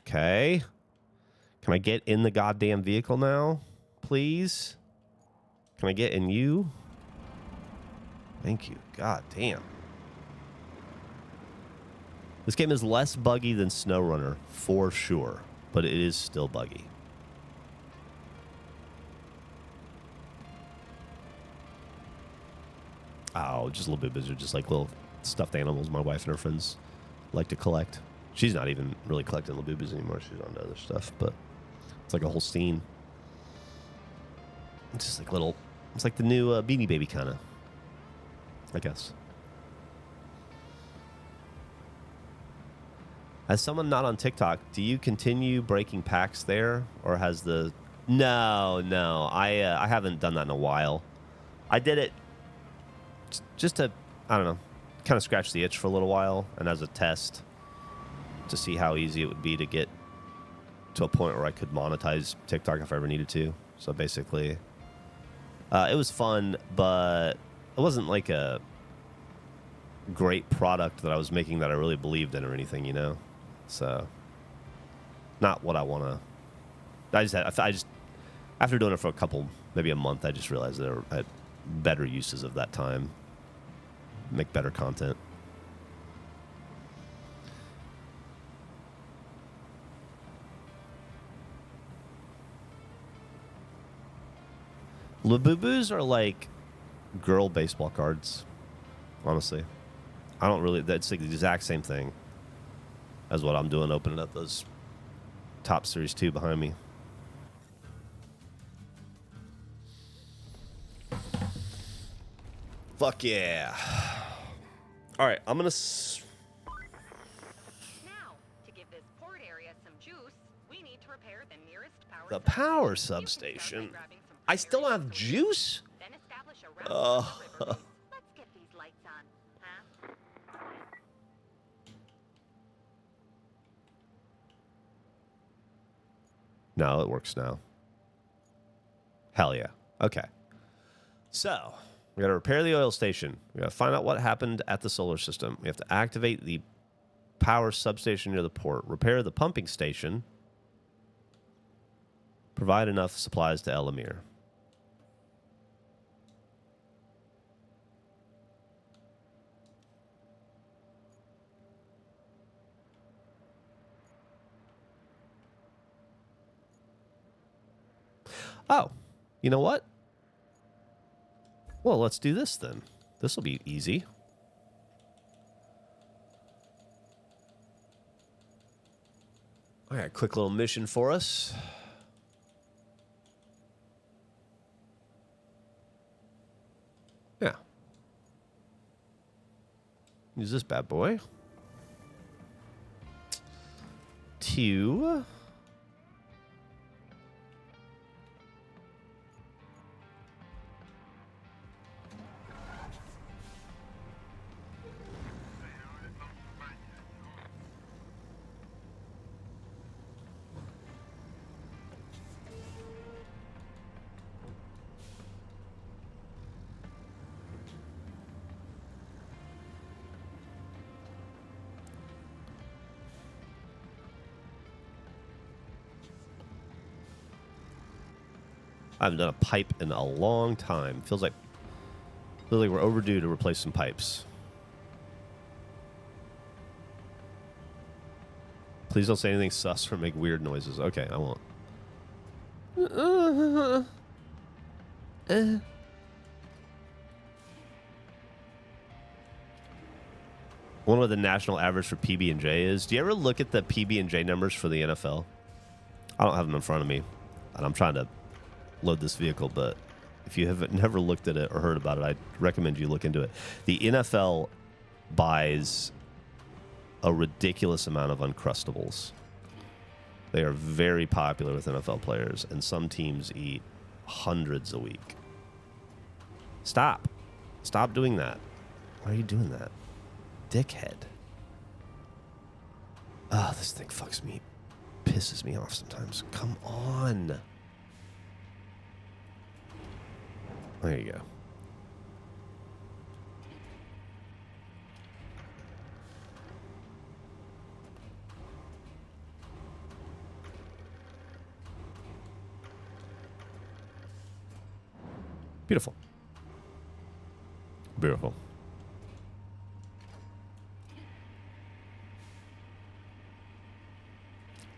Okay. Can I get in the goddamn vehicle now, please? Can I get in you? Thank you. God damn. This game is less buggy than Snowrunner, for sure. But it is still buggy. Oh, just little bit are just like little stuffed animals my wife and her friends like to collect. She's not even really collecting little boobies anymore. She's on to other stuff, but it's like a whole scene. It's just like little... It's like the new Beanie Baby kind of, I guess. As someone not on TikTok, do you continue breaking packs there, or has the... No. I haven't done that in a while. I did it just to, I don't know, kind of scratch the itch for a little while, and as a test to see how easy it would be to get to a point where I could monetize TikTok if I ever needed to. So basically, it was fun, but it wasn't like a great product that I was making that I really believed in or anything, you know? So, not what I want to... I just, after doing it for a couple, maybe a month, I just realized there were better uses of that time. Make better content. Labubu's are like girl baseball cards, honestly. I don't really... That's like the exact same thing as what I'm doing, opening up those Top Series 2 behind me. Fuck yeah. All right, I'm going to... Now, to give this port area some juice, we need to repair the nearest power The power substation? I still don't have juice? Then establish a route on the river base. Let's get these lights on, huh? No, it works now. Hell yeah. Okay. So, we got to repair the oil station. We got to find out what happened at the solar system. We have to activate the power substation near the port. Repair the pumping station. Provide enough supplies to El Amir. Oh, you know what? Well, let's do this then. This will be easy. All right, quick little mission for us. Yeah. Use this bad boy. 2. I haven't done a pipe in a long time. Feels like we're overdue to replace some pipes. Please don't say anything sus or make weird noises. Okay, I won't. I wonder what the national average for PB&J is. Do you ever look at the PB&J numbers for the NFL? I don't have them in front of me, and I'm trying to load this vehicle, but if you haven't never looked at it or heard about it, I recommend you look into it. The NFL buys a ridiculous amount of Uncrustables. They are very popular with NFL players, and some teams eat hundreds a week. Stop doing that. Why are you doing that? Dickhead. Oh, this thing fucks me. Pisses me off sometimes. Come on. There you go. Beautiful. Beautiful.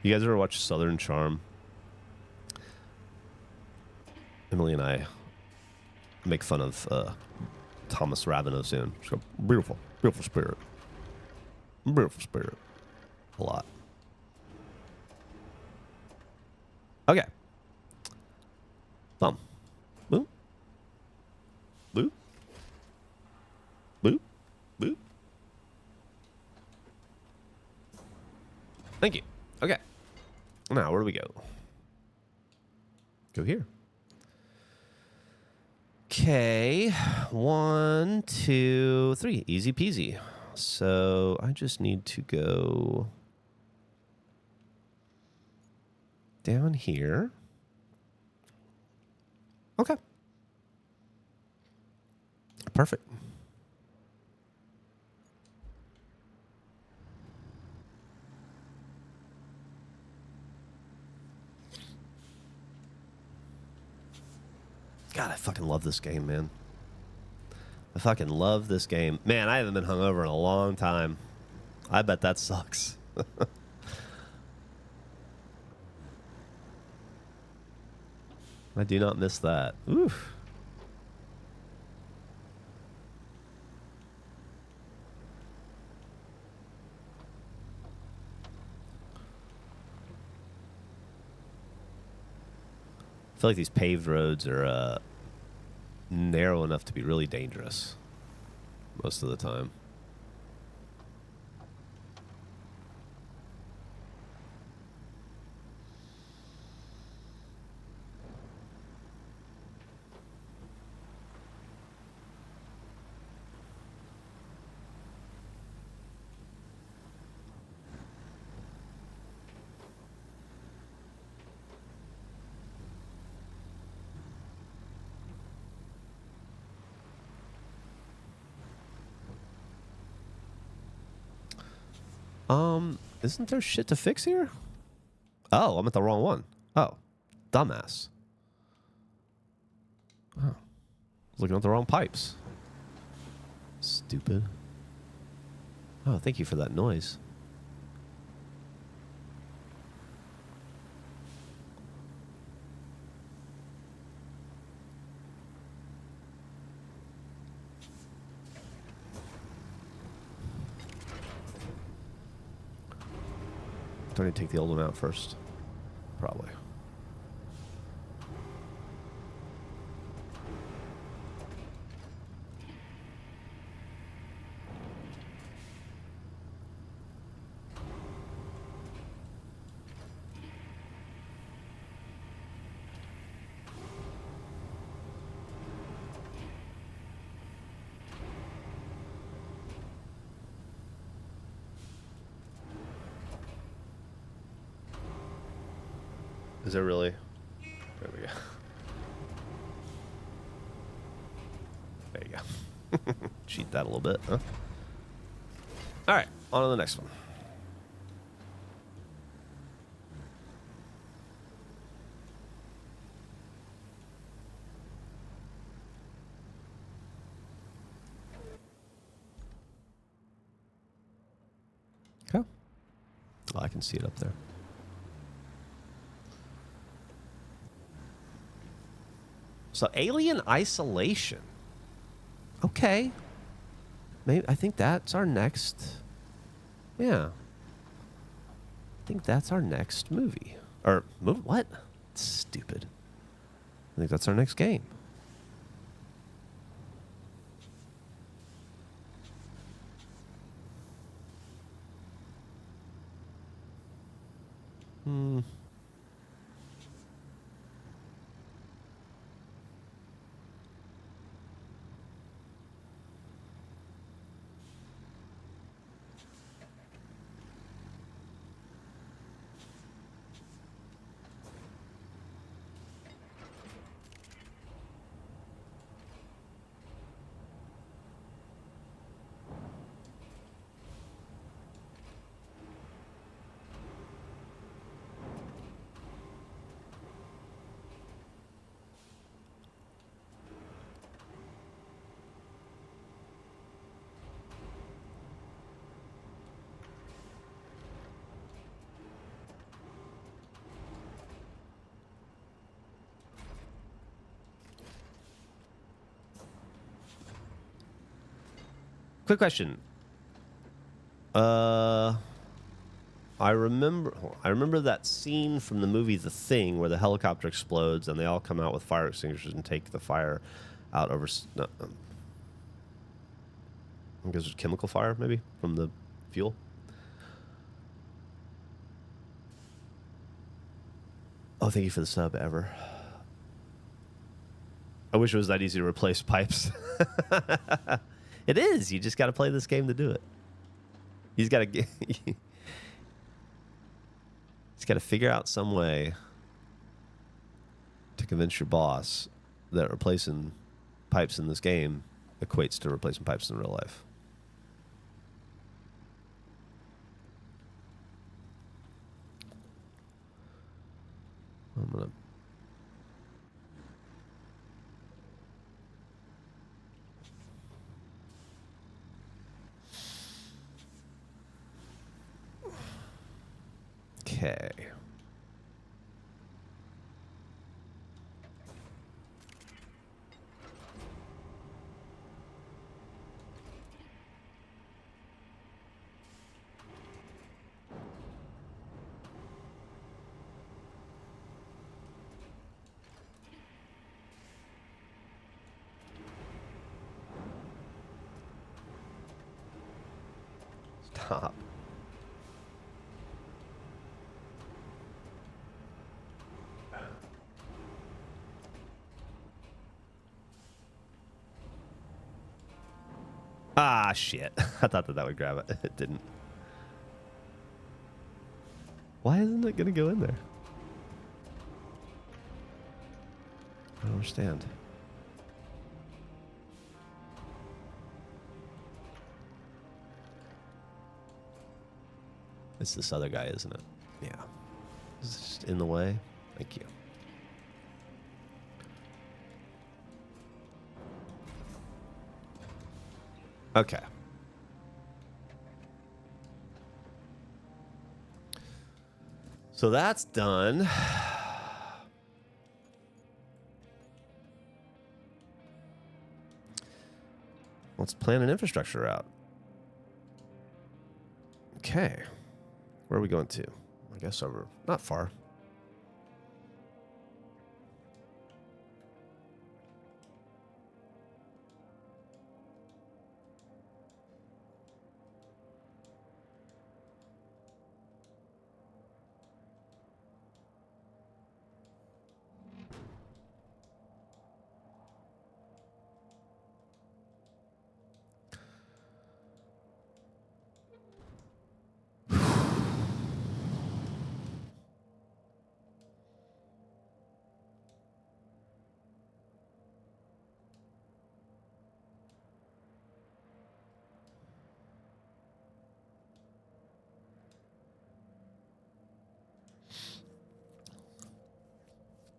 You guys ever watch Southern Charm? Emily and I make fun of Thomas Ravenous in. She's got beautiful, beautiful spirit. Beautiful spirit. A lot. Okay. Thumb. Boop. Boop. Boop. Boop. Thank you. Okay. Now, where do we go? Go here. Okay. 1, 2, 3. Easy peasy. So I just need to go down here. Okay. Perfect. God, I fucking love this game, man. I fucking love this game. Man, I haven't been hungover in a long time. I bet that sucks. I do not miss that. Oof. I feel like these paved roads are narrow enough to be really dangerous most of the time. Isn't there shit to fix here? Oh, I'm at the wrong one. Oh, dumbass. Oh, I was looking at the wrong pipes. Stupid. Oh, thank you for that noise. Do I need to take the old one out first? Probably. Is it really? There we go. There you go. Cheat that a little bit, huh? All right, on to the next one. Oh, I can see it up there. So Alien Isolation. Okay. Maybe I think that's our next. Yeah. I think that's our next movie. Or movie? What? Stupid. I think that's our next game. Quick question. I remember that scene from the movie The Thing where the helicopter explodes and they all come out with fire extinguishers and take the fire out over. No, I guess it's chemical fire, maybe from the fuel. Oh, thank you for the sub, Ever. I wish it was that easy to replace pipes. It is. You just got to play this game to do it. He's got to he's got to figure out some way to convince your boss that replacing pipes in this game equates to replacing pipes in real life. I'm gonna. Okay. Stop. Ah, shit. I thought that would grab it. It didn't. Why isn't it going to go in there? I don't understand. It's this other guy, isn't it? Yeah. Is this just in the way? Thank you. Okay. So that's done. Let's plan an infrastructure route. Okay. Where are we going to? I guess over. Not far.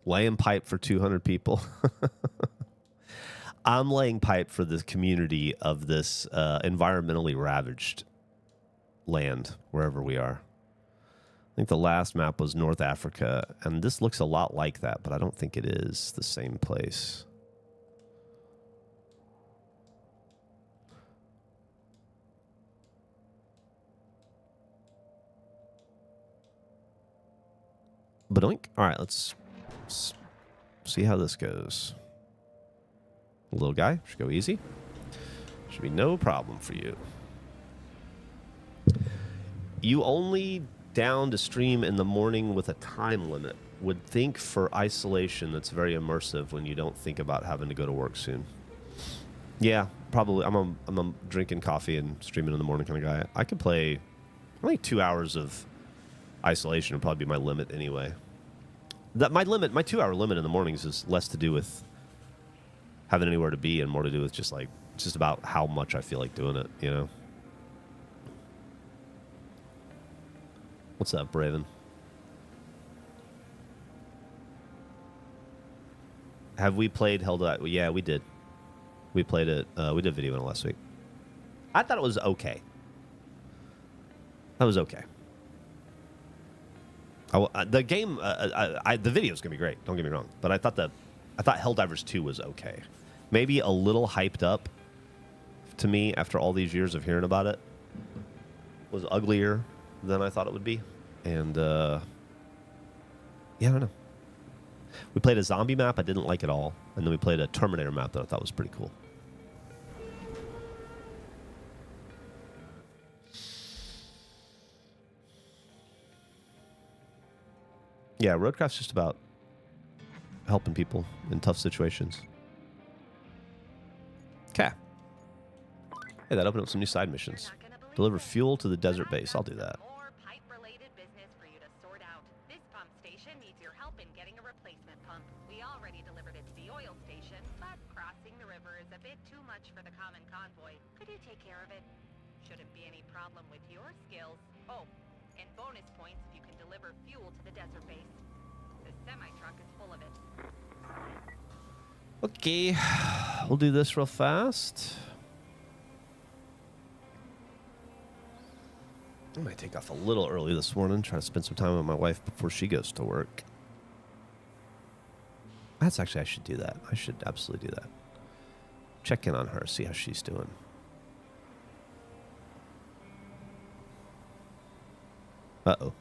Laying pipe for 200 people. I'm laying pipe for the community of this environmentally ravaged land, wherever we are. I think the last map was North Africa, and this looks a lot like that, but I don't think it is the same place. Badoink. All right, let's see how this goes. Little guy, should go easy. Should be no problem for you. You only down to stream in the morning with a time limit. Would think for isolation that's very immersive when you don't think about having to go to work soon. Yeah, probably. I'm a drinking coffee and streaming in the morning kind of guy. I could play only 2 hours of isolation would probably be my limit anyway. My 2 hour limit in the mornings is less to do with having anywhere to be and more to do with just about how much I feel like doing it, you know? What's up, Braven? Have we played Held Up? Yeah, we did. We played it. We did a video on it last week. I thought it was okay. That was okay. The game, the video's gonna be great. Don't get me wrong, but I thought Helldivers 2 was okay. Maybe a little hyped up to me after all these years of hearing about it. Was uglier than I thought it would be, and yeah, I don't know. We played a zombie map I didn't like at all, and then we played a Terminator map that I thought was pretty cool. Yeah, Roadcraft's just about helping people in tough situations. Okay. Hey, that opened up some new side missions. Deliver fuel to the desert base. I'll do that. More pipe-related business for you to sort out. This pump station needs your help in getting a replacement pump. We already delivered it to the oil station, but crossing the river is a bit too much for the common convoy. Could you take care of it? Shouldn't be any problem with your skills. Oh, and bonus points if you can deliver fuel to the desert base. The semi-truck is full of it. Okay, we'll do this real fast. I might take off a little early this morning, try to spend some time with my wife before she goes to work. I should do that. I should absolutely do that. Check in on her, see how she's doing. Uh-oh.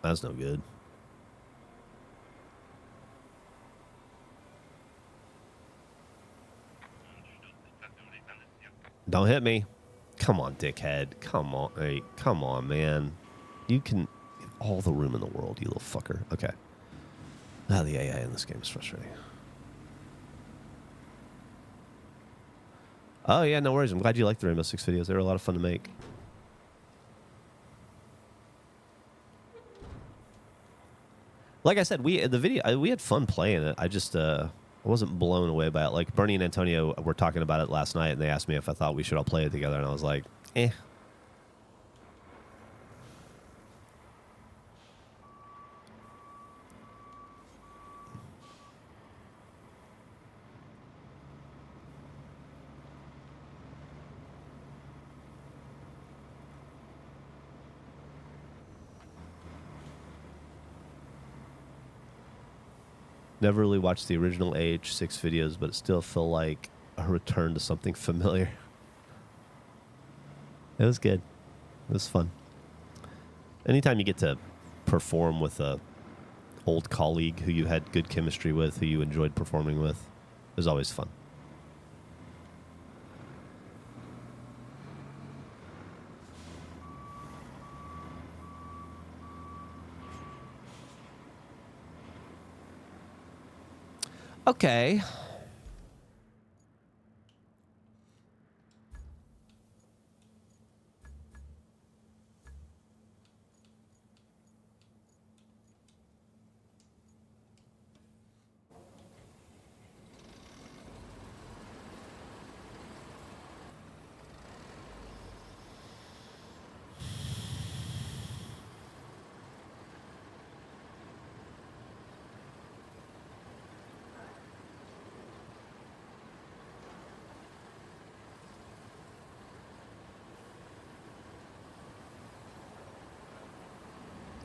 That's no good. Don't hit me. Come on, dickhead. Come on. Hey, come on, man. You can get all the room in the world, you little fucker. Okay. Ah, the AI in this game is frustrating. Oh, yeah, no worries. I'm glad you liked the Rainbow Six videos. They were a lot of fun to make. Like I said, we had fun playing it. I just I wasn't blown away by it. Like Bernie and Antonio were talking about it last night, and they asked me if I thought we should all play it together, and I was like, eh. Never really watched the original AH6 videos, but it still felt like a return to something familiar. It was good. It was fun. Anytime you get to perform with a old colleague who you had good chemistry with, who you enjoyed performing with, it was always fun. Okay.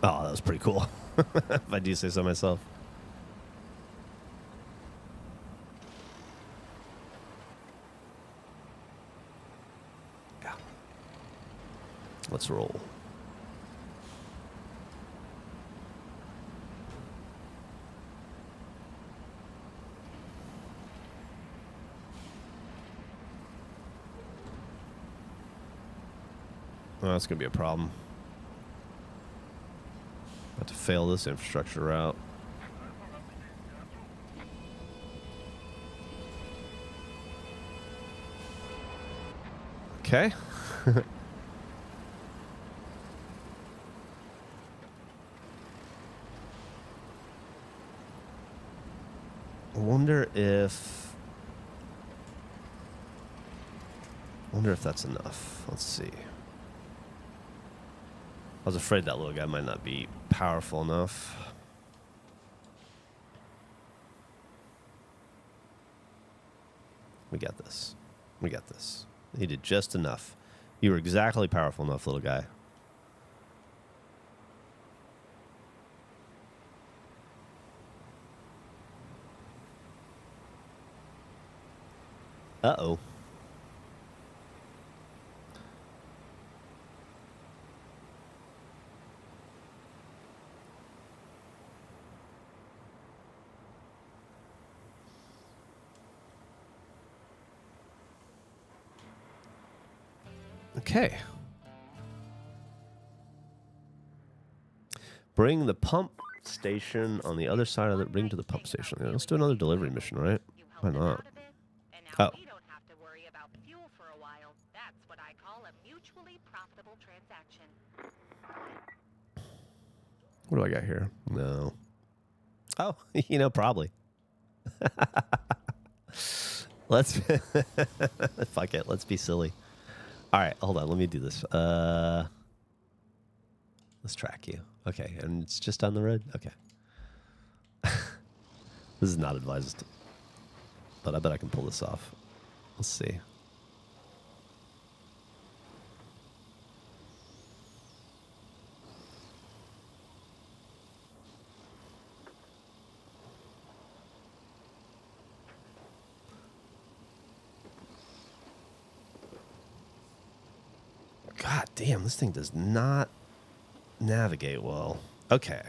Oh, that was pretty cool. If I do say so myself. Yeah. Let's roll. Oh, that's going to be a problem. About to fail this infrastructure route. Okay. I wonder if that's enough. Let's see. I was afraid that little guy might not be powerful enough. We got this. We got this. He did just enough. You were exactly powerful enough, little guy. Uh-oh. Okay. Bring the pump station on the other side of the... Bring to the pump station. Yeah, let's do another delivery mission, right? Why not? Oh. We don't have to worry about fuel for a while. That's what I call a mutually profitable transaction. What do I got here? No. Oh, probably. Let's... Fuck it. Let's be silly. All right, hold on. Let me do this. Let's track you. Okay, and it's just down the road? Okay. This is not advised, but I bet I can pull this off. Let's see. God damn, this thing does not navigate well. Okay.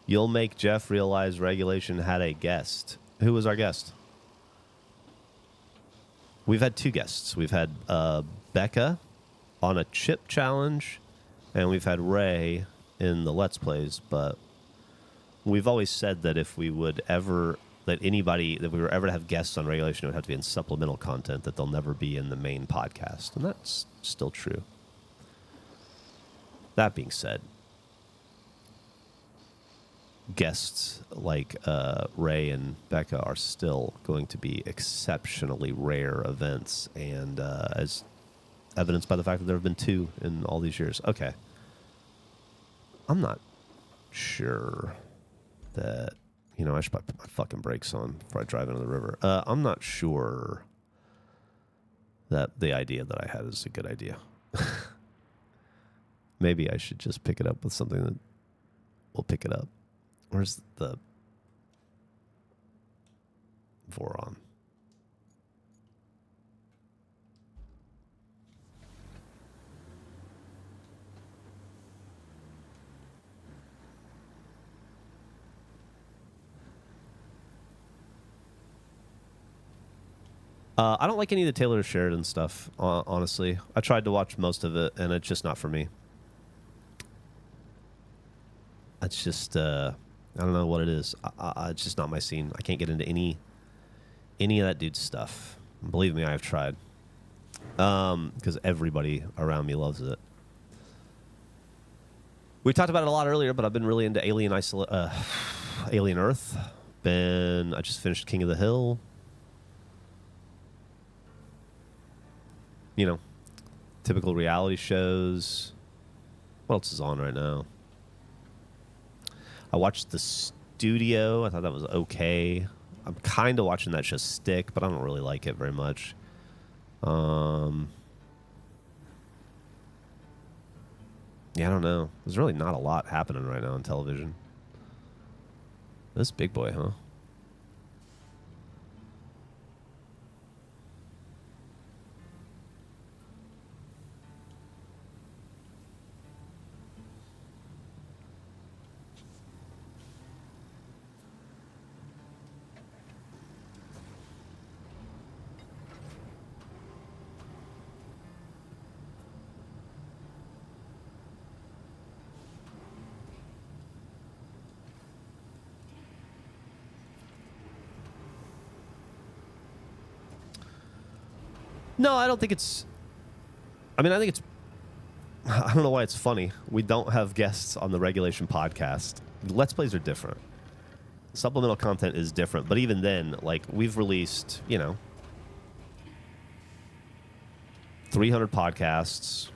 You'll make Geoff realize regulation had a guest. Who was our guest? We've had two guests. We've had Becca on a chip challenge, and we've had Ray in the Let's Plays, but we've always said that if we would ever, that we were ever to have guests on regulation, it would have to be in supplemental content, that they'll never be in the main podcast. And that's still true. That being said, guests like Ray and Becca are still going to be exceptionally rare events, and as evidenced by the fact that there have been two in all these years. Okay. I'm not sure that, I should put my fucking brakes on before I drive into the river. I'm not sure that the idea that I had is a good idea. Maybe I should just pick it up with something that will pick it up. Where's the Voron? I don't like any of the Taylor Sheridan stuff, honestly. I tried to watch most of it, and it's just not for me. It's just, I don't know what it is. It's just not my scene. I can't get into any of that dude's stuff. Believe me, I've tried. Because everybody around me loves it. We talked about it a lot earlier, but I've been really into Alien Earth. I just finished King of the Hill. Typical reality shows. What else is on right now? I watched The Studio. I thought that was okay. I'm kind of watching that show stick, but I don't really like it very much. Yeah, I don't know. There's really not a lot happening right now on television. This big boy, huh? No, I don't think it's... I mean, I think it's... I don't know why it's funny. We don't have guests on the Regulation podcast. Let's Plays are different. Supplemental content is different. But even then, like, we've released, 300 podcasts,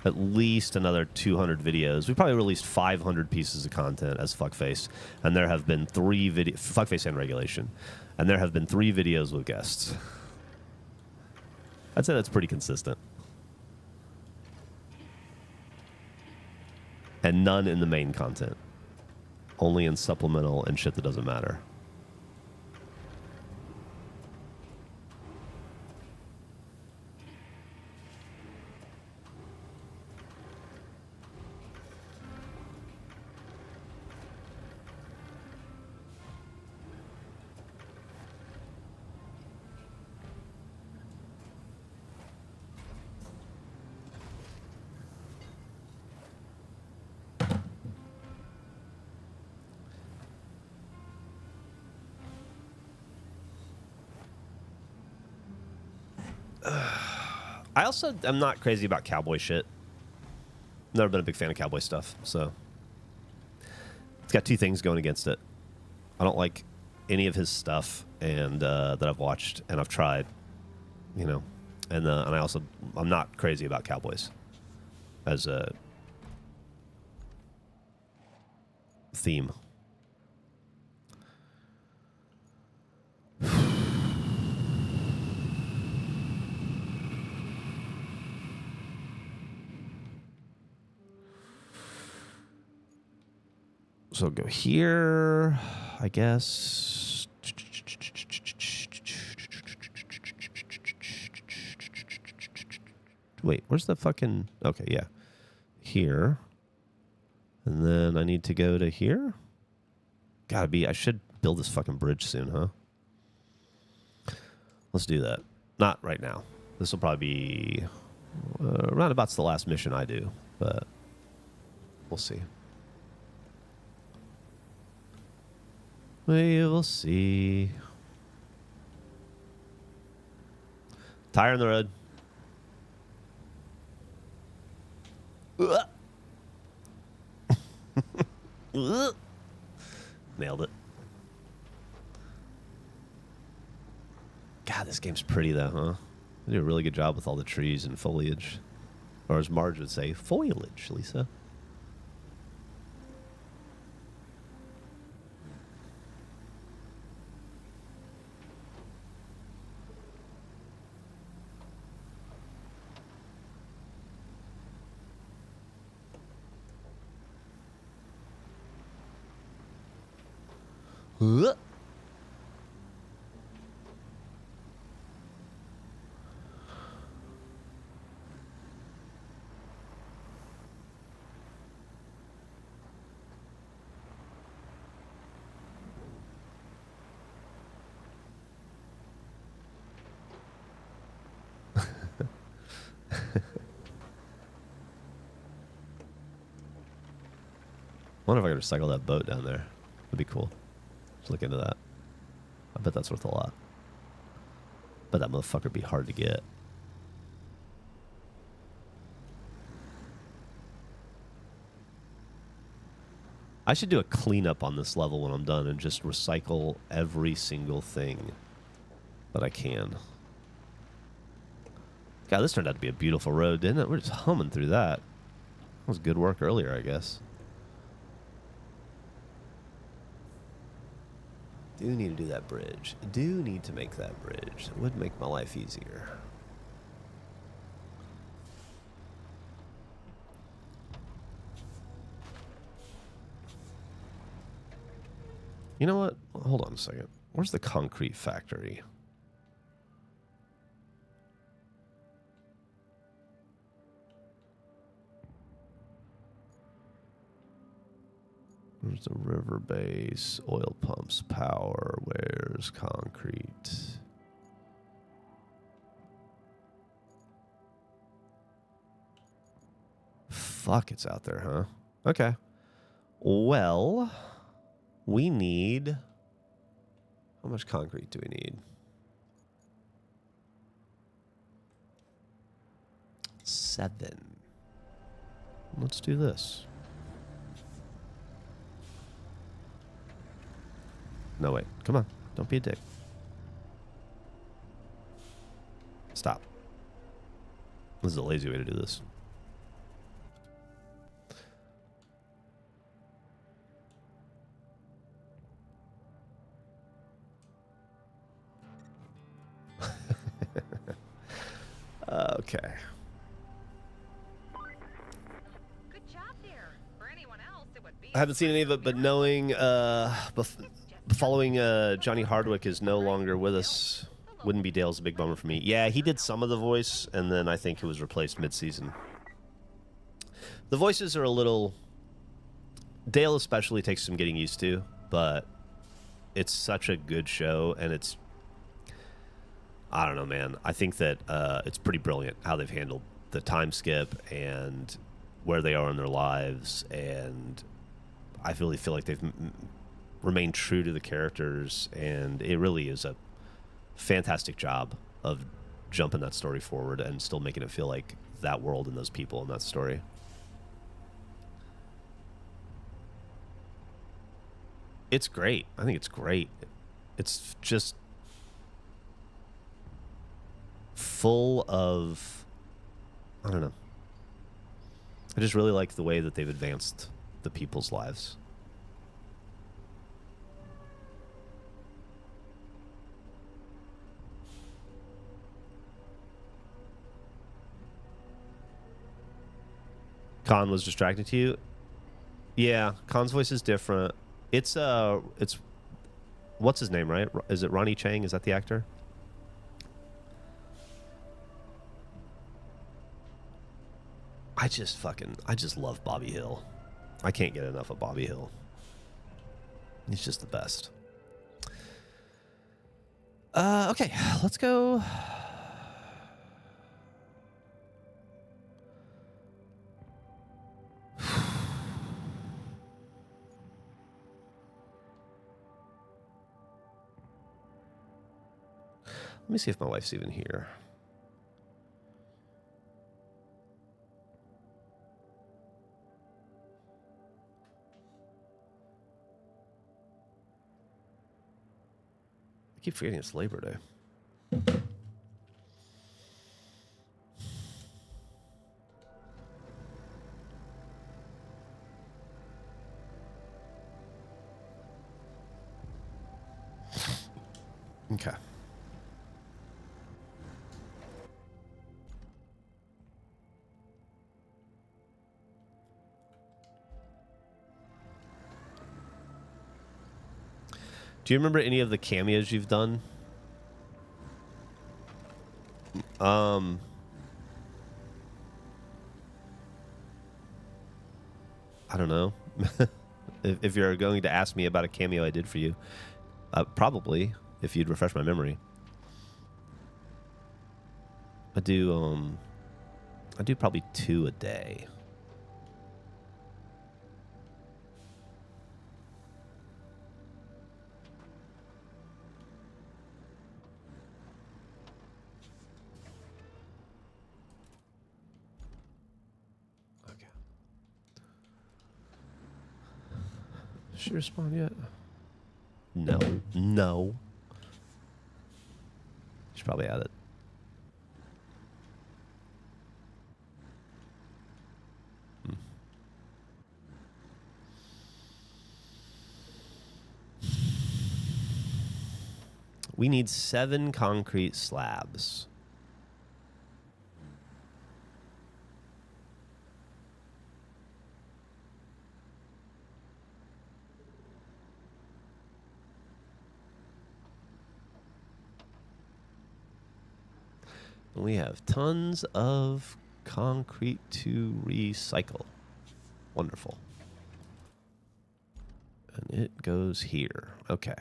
at least another 200 videos. We probably released 500 pieces of content as Fuckface. And there have been 3 videos... Fuckface and Regulation. And there have been 3 videos with guests. I'd say that's pretty consistent. And none in the main content. Only in supplemental and shit that doesn't matter. I also am not crazy about cowboy shit. Never been a big fan of cowboy stuff, so it's got 2 things going against it. I don't like any of his stuff, and that I've watched and I've tried, and I'm not crazy about cowboys as a theme. So go here, I guess. Wait, where's the fucking... Okay, yeah. Here. And then I need to go to here? Gotta be... I should build this fucking bridge soon, huh? Let's do that. Not right now. This will probably be... roundabout's the last mission I do, but we'll see. We will see. Tire in the road. Nailed it. God, this game's pretty though, huh? They do a really good job with all the trees and foliage. Or as Marge would say, foliage, Lisa. I wonder if I could recycle that boat down there. That'd be cool. Let's look into that. I bet that's worth a lot. But that motherfucker would be hard to get. I should do a cleanup on this level when I'm done and just recycle every single thing that I can. God, this turned out to be a beautiful road, didn't it? We're just humming through that. was good work earlier, I guess. Do need to do that bridge. Do need to make that bridge. It would make my life easier. You know what? Hold on a second. Where's the concrete factory? There's the river base, oil pumps, power, where's concrete? Fuck, it's out there, huh? Okay. Well, we need... How much concrete do we need? 7. Let's do this. No, wait. Come on. Don't be a dick. Stop. This is a lazy way to do this. Okay. Good job there. For anyone else, it would be. I haven't seen any of it, but knowing, following Johnny Hardwick is no longer with us, wouldn't be Dale's a big bummer for me. Yeah, he did some of the voice, and then I think it was replaced mid-season. The voices are a little... Dale especially takes some getting used to, but it's such a good show, and it's... I don't know, man. I think that it's pretty brilliant how they've handled the time skip and where they are in their lives, and I really feel like they've remained true to the characters, and it really is a fantastic job of jumping that story forward and still making it feel like that world and those people in that story. It's great. I think it's great. It's just full of, I don't know. I just really like the way that they've advanced the people's lives. Khan was distracting to you? Yeah, Khan's voice is different. It's what's his name, right? Is it Ronnie Chang? Is that the actor? I just love Bobby Hill. I can't get enough of Bobby Hill. He's just the best. Okay, let's go. Let me see if my wife's even here. I keep forgetting it's Labor Day. Okay. Do you remember any of the cameos you've done? I don't know. If you're going to ask me about a cameo I did for you, probably, if you'd refresh my memory. I do probably 2 a day. Okay. Did she respond yet? No. She's probably at it. We need 7 concrete slabs. We have tons of concrete to recycle. Wonderful. And it goes here. Okay.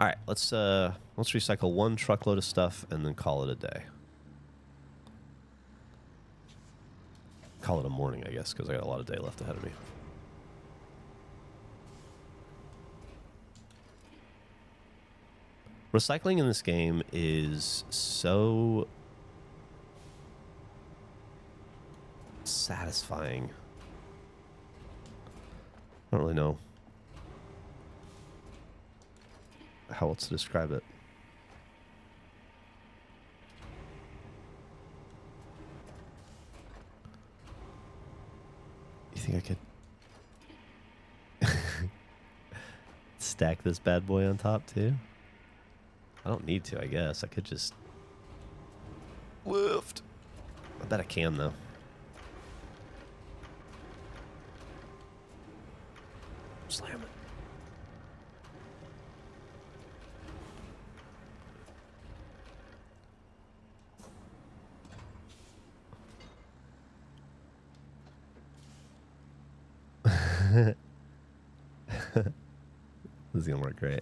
All right, let's recycle 1 truckload of stuff and then call it a day. Call it a morning, I guess, because I got a lot of day left ahead of me. Recycling in this game is so satisfying. I don't really know how else to describe it. You think I could stack this bad boy on top too? I don't need to, I guess. I could just lift. I bet I can though. Slam it. This is gonna work great.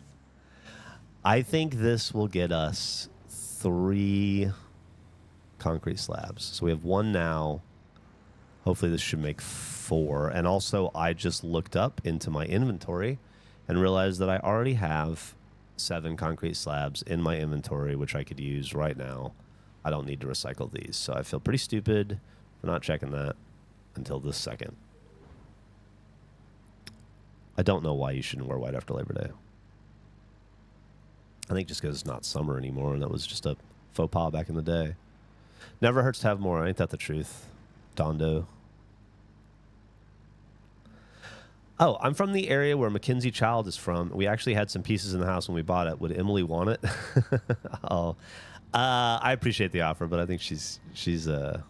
I think this will get us 3 concrete slabs. So we have 1 now. Hopefully this should make 4. And also I just looked up into my inventory and realized that I already have 7 concrete slabs in my inventory, which I could use right now. I don't need to recycle these. So I feel pretty stupid for not checking that until this second. I don't know why you shouldn't wear white after Labor Day. I think just because it's not summer anymore, and that was just a faux pas back in the day. Never hurts to have more. Ain't that the truth? Dondo. Oh, I'm from the area where Mackenzie Child is from. We actually had some pieces in the house when we bought it. Would Emily want it? Oh, I appreciate the offer, but I think she's in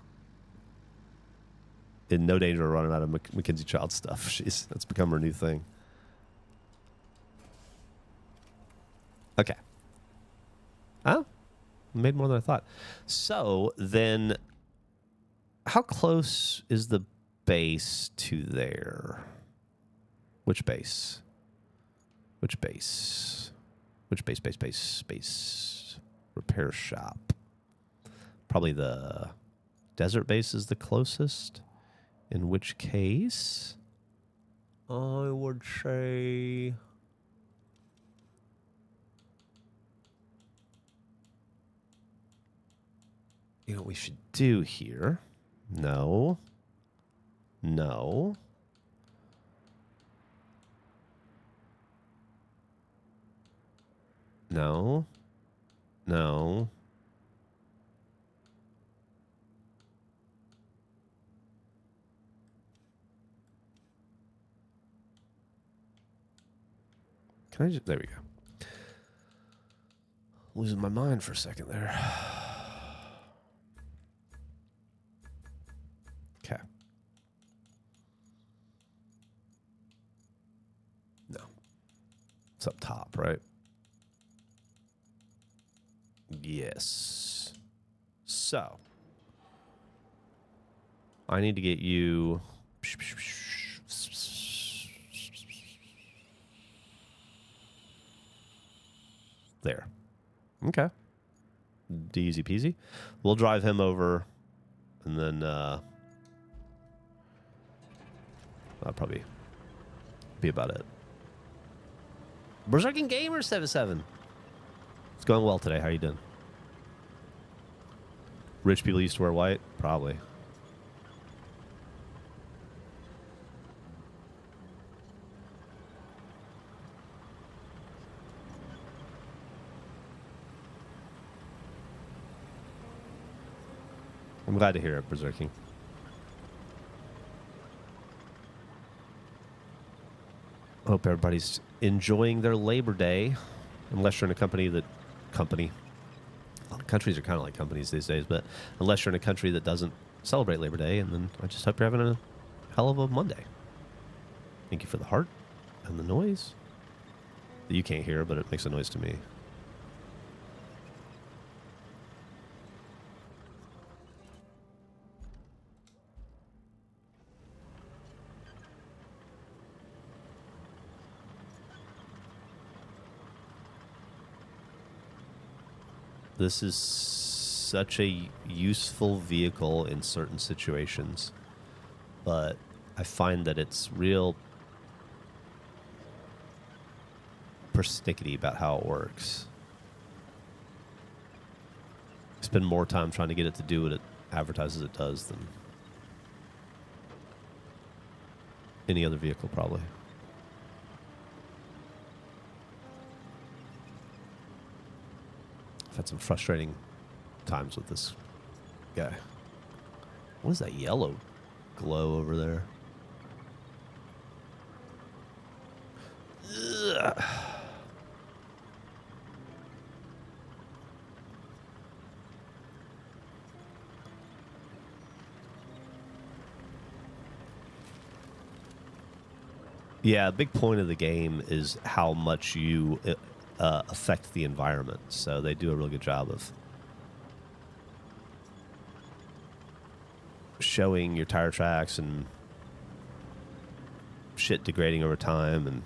no danger of running out of Mackenzie Child stuff. That's become her new thing. Okay. Oh, made more than I thought. So then, how close is the base to there? Which base? Which base? Which base? Repair shop. Probably the desert base is the closest. In which case, I would say... You know what we should do here? No. No. No. No. Can I just... There we go. Losing my mind for a second there. Okay. No. It's up top, right? Yes. So. I need to get you... There. Okay. Easy peasy. We'll drive him over, and then that'll probably be about it. Berserking Gamer 77. It's going well today. How are you doing? Rich people used to wear white? Probably. I'm glad to hear it, Berserking. I hope everybody's enjoying their Labor Day, unless you're in a countries are kind of like companies these days, but unless you're in a country that doesn't celebrate Labor Day, and then I just hope you're having a hell of a Monday. Thank you for the heart and the noise that you can't hear, but it makes a noise to me. This is such a useful vehicle in certain situations, but I find that it's real persnickety about how it works. I spend more time trying to get it to do what it advertises it does than any other vehicle, probably. I've had some frustrating times with this guy. What is that yellow glow over there? Ugh. Yeah, a big point of the game is how much you affect the environment. So they do a really good job of showing your tire tracks and shit degrading over time and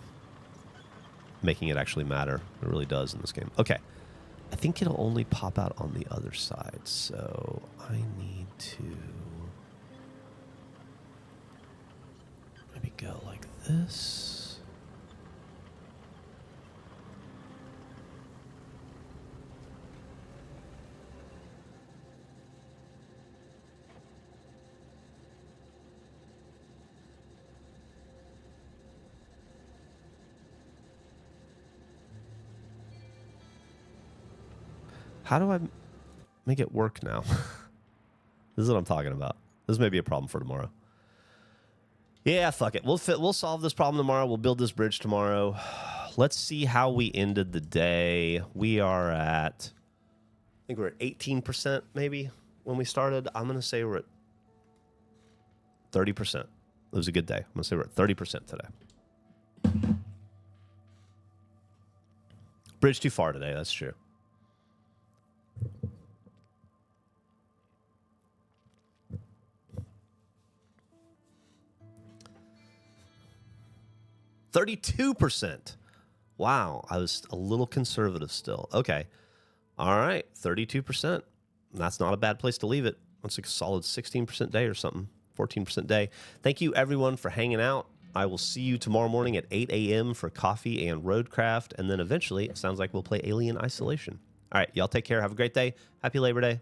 making it actually matter. It really does in this game. Okay. I think it'll only pop out on the other side. So I need to maybe go like this. How do I make it work now? This is what I'm talking about. This may be a problem for tomorrow. Yeah, fuck it. We'll solve this problem tomorrow. We'll build this bridge tomorrow. Let's see how we ended the day. We are at, I think we're at 18% maybe when we started. I'm going to say we're at 30%. It was a good day. I'm going to say we're at 30% today. Bridge too far today. That's true. %. Wow, I was a little conservative still. Okay. All right, 32%. That's not a bad place to leave it. That's a solid 16% day or something, 14% day. Thank you, everyone, for hanging out. I will see you tomorrow morning at 8 a.m. for coffee and Roadcraft, and then eventually, it sounds like we'll play Alien Isolation. All right, y'all take care. Have a great day. Happy Labor Day.